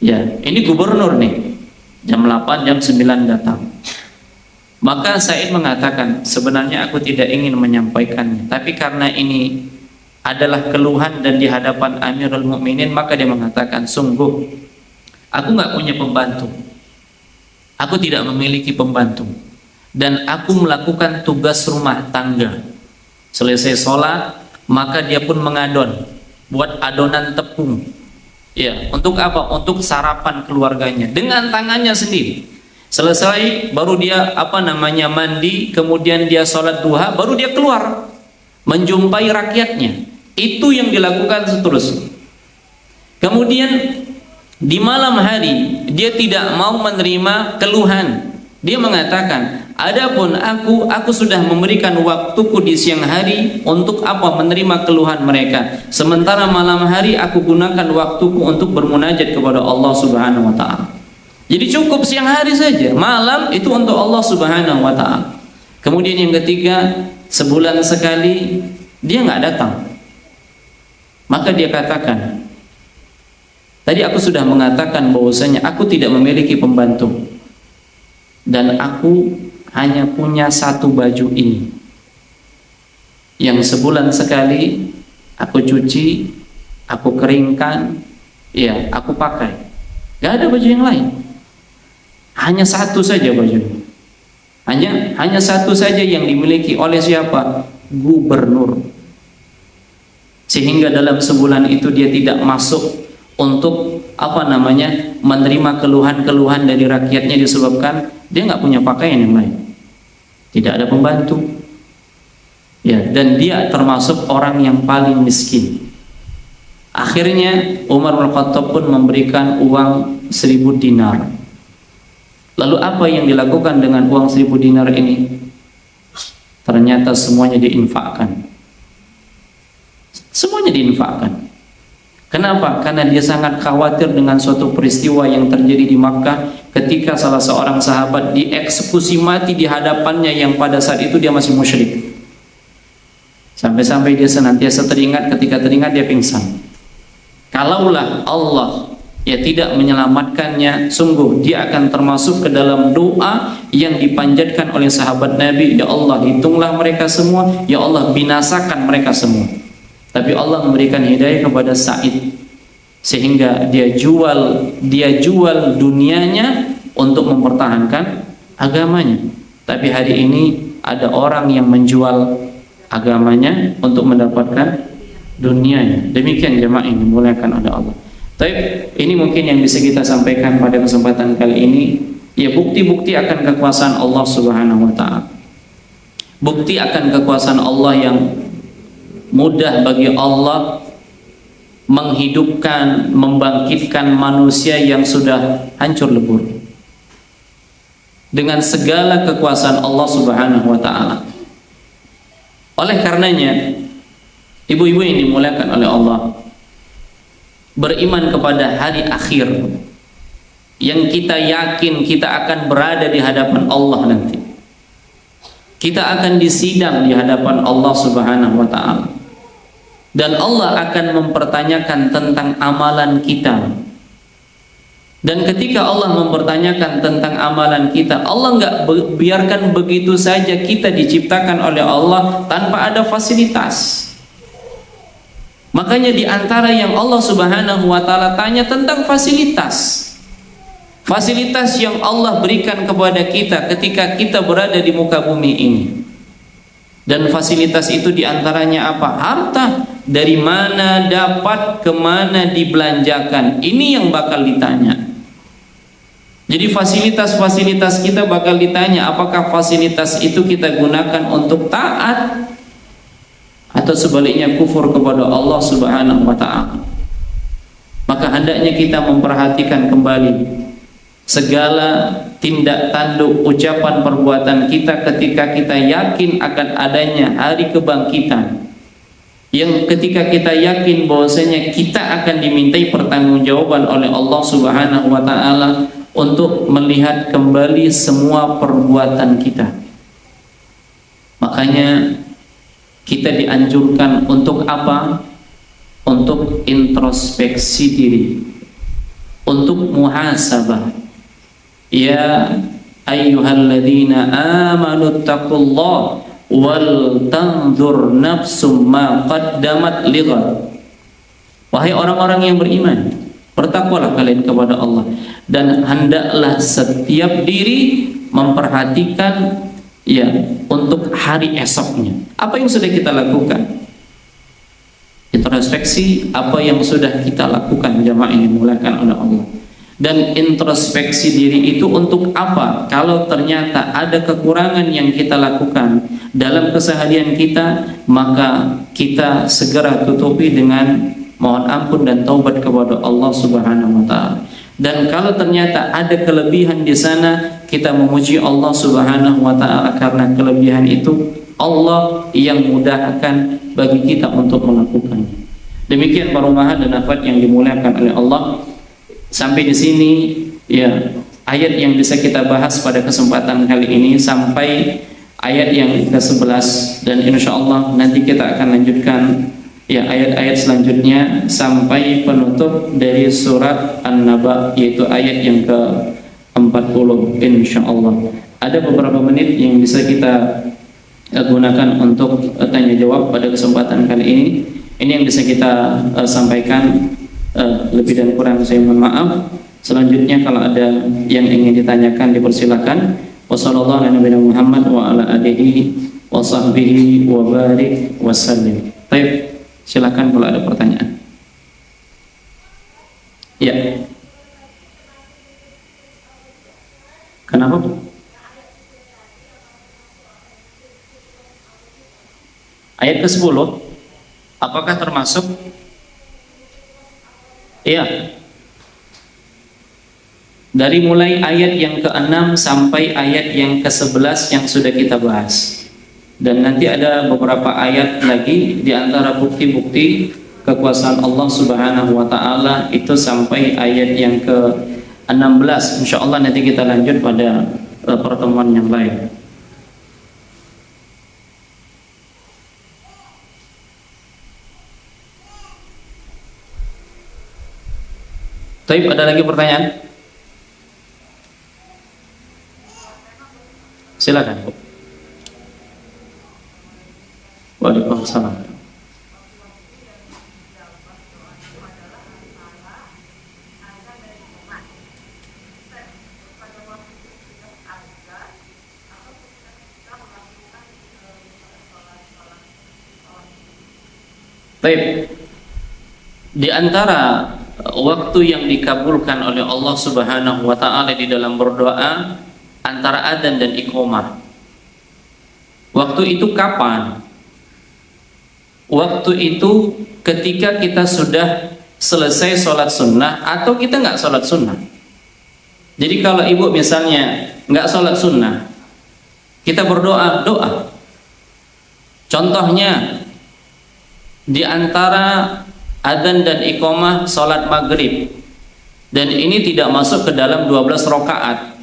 Ya, ini gubernur nih, jam 8, jam 9 datang. Maka Sa'id mengatakan, sebenarnya aku tidak ingin menyampaikannya, tapi karena ini adalah keluhan dan di hadapan Amirul Mukminin, maka dia mengatakan, sungguh aku nggak punya pembantu, aku tidak memiliki pembantu, dan aku melakukan tugas rumah tangga. Selesai sholat, maka dia pun mengadon, buat adonan tepung. Ya, untuk apa? Untuk sarapan keluarganya dengan tangannya sendiri. Selesai, baru dia mandi, kemudian dia sholat duha, baru dia keluar menjumpai rakyatnya. Itu yang dilakukan seterusnya. Kemudian di malam hari dia tidak mau menerima keluhan. Dia mengatakan, adapun aku sudah memberikan waktuku di siang hari untuk apa? Menerima keluhan mereka. Sementara malam hari aku gunakan waktuku untuk bermunajat kepada Allah Subhanahu wa Ta'ala. Jadi cukup siang hari saja, malam itu untuk Allah Subhanahu wa Ta'ala. Kemudian yang ketiga, sebulan sekali dia nggak datang. Maka dia katakan, tadi aku sudah mengatakan bahwasanya aku tidak memiliki pembantu, dan aku hanya punya 1 baju ini yang sebulan sekali aku cuci, aku keringkan, ya aku pakai. Gak ada baju yang lain, hanya 1 saja baju. Hanya 1 saja yang dimiliki oleh siapa? Gubernur. Sehingga dalam sebulan itu dia tidak masuk untuk menerima keluhan-keluhan dari rakyatnya, disebabkan dia nggak punya pakaian yang lain, tidak ada pembantu, ya, dan dia termasuk orang yang paling miskin. Akhirnya Umar bin Khattab pun memberikan uang 1000 dinar. Lalu apa yang dilakukan dengan uang 1000 dinar ini? Ternyata semuanya diinfakkan. Semuanya diinfakkan. Kenapa? Karena dia sangat khawatir dengan suatu peristiwa yang terjadi di Makkah ketika salah seorang sahabat dieksekusi mati di hadapannya, yang pada saat itu dia masih musyrik. Sampai-sampai dia senantiasa teringat, ketika teringat dia pingsan. Kalaulah Allah tidak menyelamatkannya, sungguh dia akan termasuk ke dalam doa yang dipanjatkan oleh sahabat Nabi, ya Allah hitunglah mereka semua, ya Allah binasakan mereka semua. Tapi Allah memberikan hidayah kepada Sa'id sehingga dia jual dunianya untuk mempertahankan agamanya. Tapi hari ini ada orang yang menjual agamanya untuk mendapatkan dunianya. Demikian jemaah yang dimuliakan oleh Allah. Tapi ini mungkin yang bisa kita sampaikan pada kesempatan kali ini. Ya, bukti-bukti akan kekuasaan Allah Subhanahu wa taala. Bukti akan kekuasaan Allah yang mudah bagi Allah menghidupkan, membangkitkan manusia yang sudah hancur lebur. Dengan segala kekuasaan Allah Subhanahu wa taala. Oleh karenanya, ibu-ibu yang dimuliakan oleh Allah, beriman kepada hari akhir yang kita yakin kita akan berada di hadapan Allah nanti. Kita akan disidang di hadapan Allah Subhanahu wa taala. Dan Allah akan mempertanyakan tentang amalan kita. Dan ketika Allah mempertanyakan tentang amalan kita, Allah nggak biarkan begitu saja kita diciptakan oleh Allah tanpa ada fasilitas. Makanya di antara yang Allah Subhanahu wa taala tanya tentang fasilitas. Fasilitas yang Allah berikan kepada kita ketika kita berada di muka bumi ini. Dan fasilitas itu diantaranya apa? Harta. Dari mana dapat, kemana dibelanjakan. Ini yang bakal ditanya. Jadi fasilitas-fasilitas kita bakal ditanya, apakah fasilitas itu kita gunakan untuk taat atau sebaliknya kufur kepada Allah Subhanahu wa taala. Maka hendaknya kita memperhatikan kembali segala tindak tanduk ucapan perbuatan kita ketika kita yakin akan adanya hari kebangkitan, yang ketika kita yakin bahwasanya kita akan dimintai pertanggungjawaban oleh Allah Subhanahu wa taala untuk melihat kembali semua perbuatan kita. Makanya kita dianjurkan untuk apa? Untuk introspeksi diri, untuk muhasabah. Ya ayyuhalladzina amanu taqullaha wal tanzur nafsum ma qaddamat lighad. Wahai orang-orang yang beriman, bertakwalah kalian kepada Allah, dan hendaklah setiap diri memperhatikan ya untuk hari esoknya. Apa yang sudah kita lakukan? Introspeksi apa yang sudah kita lakukan, jamaah yang dimuliakan oleh Allah. Dan introspeksi diri itu untuk apa? Kalau ternyata ada kekurangan yang kita lakukan dalam keseharian kita, maka kita segera tutupi dengan mohon ampun dan taubat kepada Allah Subhanahu wa taala. Dan kalau ternyata ada kelebihan di sana, kita memuji Allah Subhanahu wa taala karena kelebihan itu Allah yang mudahkan bagi kita untuk melakukannya. Demikian para ummahat dan akhwat yang dimuliakan oleh Allah. Sampai di sini ya ayat yang bisa kita bahas pada kesempatan kali ini sampai ayat yang ke-11, dan insyaallah nanti kita akan lanjutkan ya ayat-ayat selanjutnya sampai penutup dari surat An-Naba, yaitu ayat yang ke-40 insyaallah. Ada beberapa menit yang bisa kita gunakan untuk tanya jawab pada kesempatan kali ini. Ini yang bisa kita sampaikan. Lebih dan kurang saya mohon maaf. Selanjutnya kalau ada yang ingin ditanyakan dipersilakan. Wassalamualaikum warahmatullahi wabarakatuh wa ala alihi wa sahbihi wa barik wasallim. Baik, silakan kalau ada pertanyaan. Ya. Kenapa? Ayat ke-10 apakah termasuk? Iya. Dari mulai ayat yang ke-6 sampai ayat yang ke-11 yang sudah kita bahas. Dan nanti ada beberapa ayat lagi di antara bukti-bukti kekuasaan Allah Subhanahu wa taala itu sampai ayat yang ke-16. Insyaallah nanti kita lanjut pada pertemuan yang lain. Baik, ada lagi pertanyaan? Silakan, Bu. Waalaikumsalam. Baik. Di antara waktu yang dikabulkan oleh Allah Subhanahu wa taala di dalam berdoa antara adzan dan iqamah. Waktu itu kapan? Waktu itu ketika kita sudah selesai sholat sunnah atau kita nggak sholat sunnah. Jadi kalau ibu misalnya nggak sholat sunnah, kita berdoa, doa. Contohnya di antara adzan dan iqamah sholat maghrib, dan ini tidak masuk ke dalam 12 rakaat.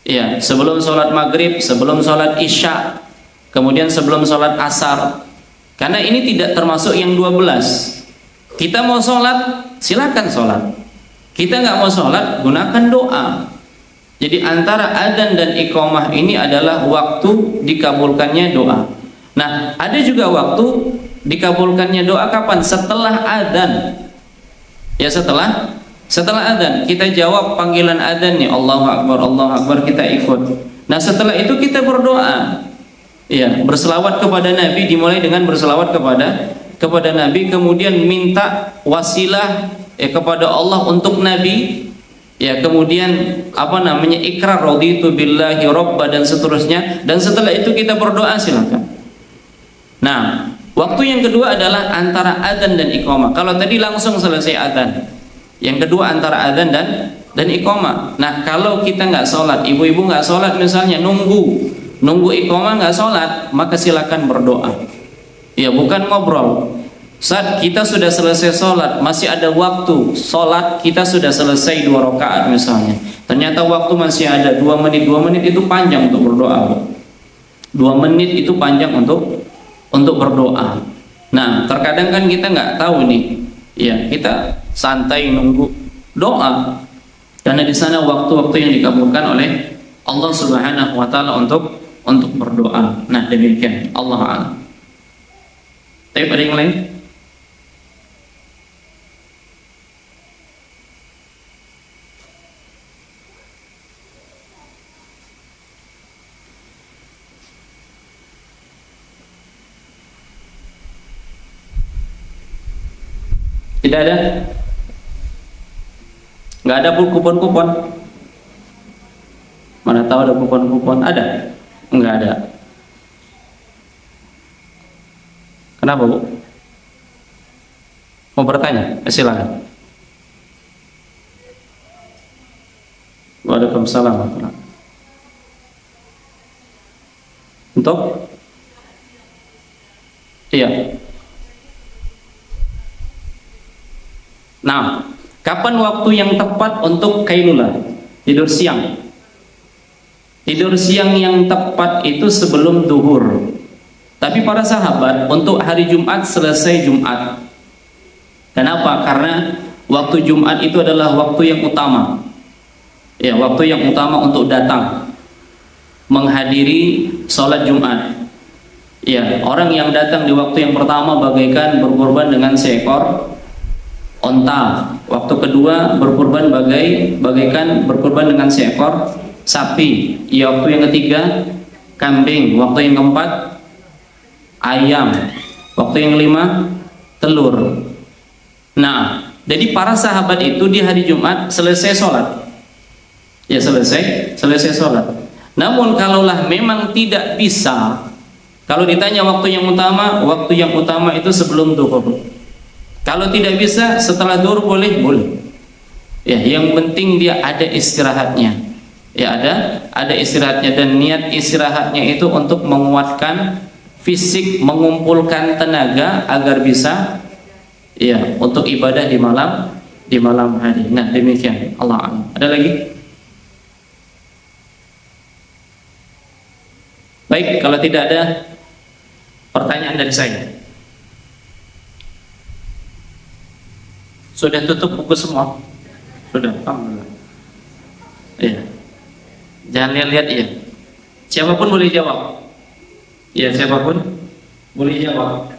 Ya, sebelum sholat maghrib, sebelum sholat isya, kemudian sebelum sholat asar. Karena ini tidak termasuk yang 12. Kita mau sholat, silakan sholat. Kita nggak mau sholat, gunakan doa. Jadi antara adzan dan iqamah ini adalah waktu dikabulkannya doa. Nah, ada juga waktu dikabulkannya doa kapan? Setelah adzan. Ya, setelah adzan kita jawab panggilan adzan nih, Allahu Akbar, kita ikut. Nah, setelah itu kita berdoa. Ya, berselawat kepada Nabi, dimulai dengan berselawat kepada Nabi, kemudian minta wasilah kepada Allah untuk Nabi. Ya, kemudian ikrar raditu billahi robba dan seterusnya, dan setelah itu kita berdoa, silakan. Nah, waktu yang kedua adalah antara adzan dan iqamah. Kalau tadi langsung selesai adzan, yang kedua antara adzan dan iqamah. Nah, kalau kita nggak sholat, ibu-ibu nggak sholat misalnya, nunggu iqamah nggak sholat, maka silakan berdoa. Ya, bukan ngobrol. Saat kita sudah selesai sholat, masih ada waktu sholat, kita sudah selesai 2 rakaat misalnya, ternyata waktu masih ada 2 menit. 2 menit itu panjang untuk berdoa. 2 menit itu panjang untuk berdoa. Nah, terkadang kan kita nggak tahu nih, ya kita santai nunggu doa, karena di sana waktu-waktu yang dikabulkan oleh Allah Subhanahu wa taala untuk berdoa. Nah, demikian. Allah a'lam. Tapi ada yang lain? Tidak ada? Nggak ada kupon-kupon? Mana tahu ada kupon-kupon? Ada? Nggak ada. Kenapa, Bu? Mau bertanya? Silakan. Waalaikumsalam. Untuk? Iya. Nah, kapan waktu yang tepat untuk kailula, tidur siang? Tidur siang yang tepat itu sebelum duhur. Tapi para sahabat untuk hari Jumat selesai Jumat. Kenapa? Karena waktu Jumat itu adalah waktu yang utama. Ya, waktu yang utama untuk datang menghadiri sholat Jumat. Ya, orang yang datang di waktu yang pertama bagaikan berkorban dengan seekor onta. Waktu kedua berkorban bagaikan berkorban dengan seekor sapi. Ya, waktu yang ketiga kambing. Waktu yang keempat ayam. Waktu yang kelima telur. Nah, jadi para sahabat itu di hari Jumat selesai sholat. Ya, selesai sholat. Namun kalaulah memang tidak bisa, kalau ditanya waktu yang utama itu sebelum duhur. Kalau tidak bisa setelah duhur boleh. Ya, yang penting dia ada istirahatnya. Ya, ada istirahatnya, dan niat istirahatnya itu untuk menguatkan fisik, mengumpulkan tenaga agar bisa ya untuk ibadah di malam hari. Nah, demikian. Allah a'lam. Ada lagi? Baik, kalau tidak ada pertanyaan dari saya. Sudah tutup buku semua? Sudah, alhamdulillah. Iya. Jangan lihat-lihat ya. Siapapun boleh jawab. Ya, siapapun boleh jawab.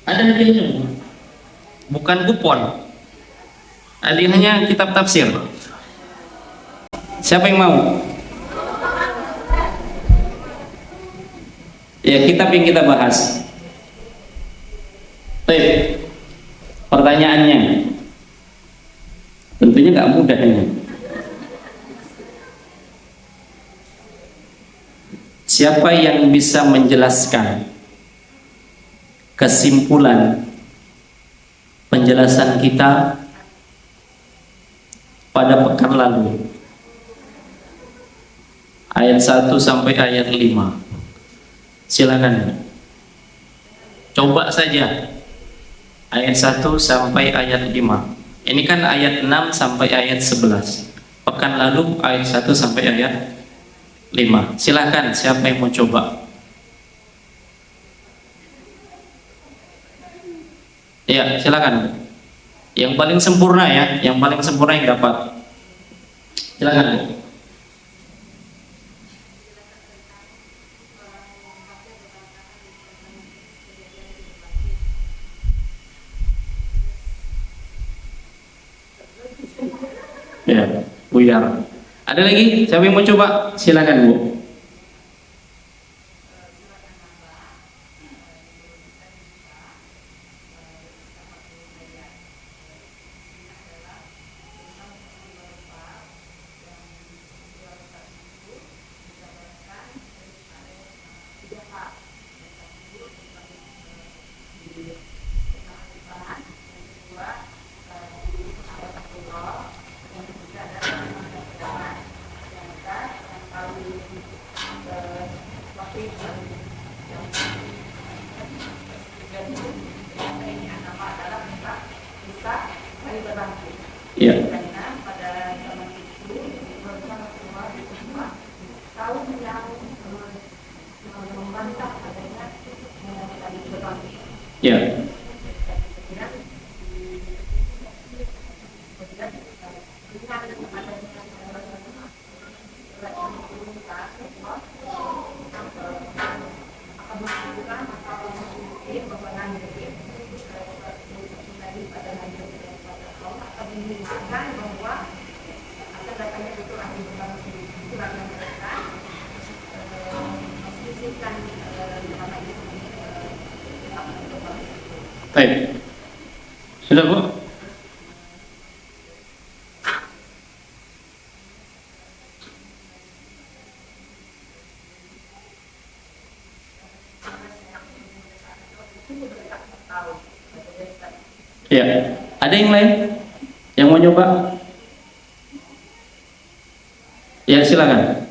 Ada hadiahnya, bukan kupon. Hadiahnya kitab tafsir. Siapa yang mau? Ya, kitab yang kita bahas. Baik. Pertanyaannya, nggak mudah ini. Siapa yang bisa menjelaskan kesimpulan penjelasan kita pada pekan lalu, ayat 1 sampai ayat 5? Silakan. Coba saja ayat 1 sampai ayat 5. Ini kan ayat 6 sampai ayat 11. Pekan lalu ayat 1 sampai ayat 5. Silakan, siapa yang mau coba? Ya, silakan. Yang paling sempurna ya, yang paling sempurna yang dapat. Silakan. Ya, buyar. Ada lagi? Siapa yang mau coba? Silakan, Bu. Ya. Ya. Baik. Sudah, Bu? Ya. Ada yang lain yang mau nyoba? Ya, silakan.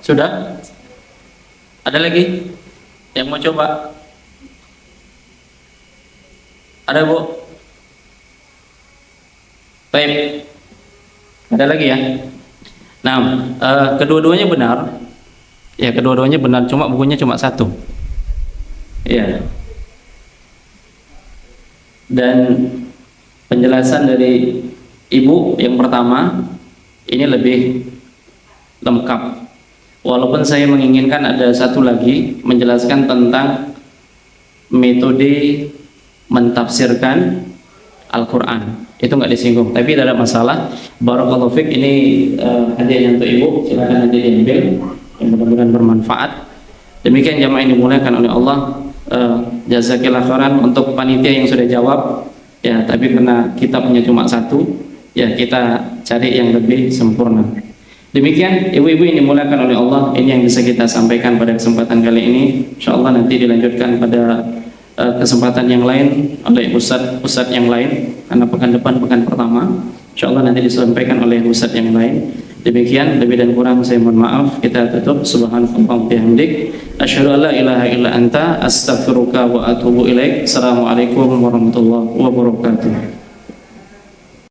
Sudah? Ada lagi yang mau coba? Ada, Bu? Baik. Ada lagi ya? Nah, kedua-duanya benar. Ya, kedua-duanya benar, cuma bukunya cuma satu. Ya. Dan penjelasan dari Ibu yang pertama ini lebih lengkap. Walaupun saya menginginkan ada satu lagi menjelaskan tentang metode mentafsirkan Al-Quran, itu nggak disinggung, tapi tidak ada masalah. Barakallahu fiik, ini hadiah untuk Ibu, silakan nanti diambil, yang mudah-mudahan bermanfaat. Demikian jamaah yang dimuliakan oleh Allah, Jazakillah khairan untuk panitia yang sudah jawab ya, tapi karena kitabnya cuma satu ya, kita cari yang lebih sempurna. Demikian ibu-ibu yang dimuliakan oleh Allah, ini yang bisa kita sampaikan pada kesempatan kali ini. InsyaAllah nanti dilanjutkan pada kesempatan yang lain oleh ustadz yang lain, karena pekan depan pekan pertama. InsyaAllah nanti disampaikan oleh ustadz yang lain. Demikian, lebih dan kurang saya mohon maaf. Kita tutup. Subhanallah wa bihamdik, asyhadu an la ilaha illa anta, astaghfiruka wa atubu ilaik. Assalamualaikum warahmatullahi wabarakatuh.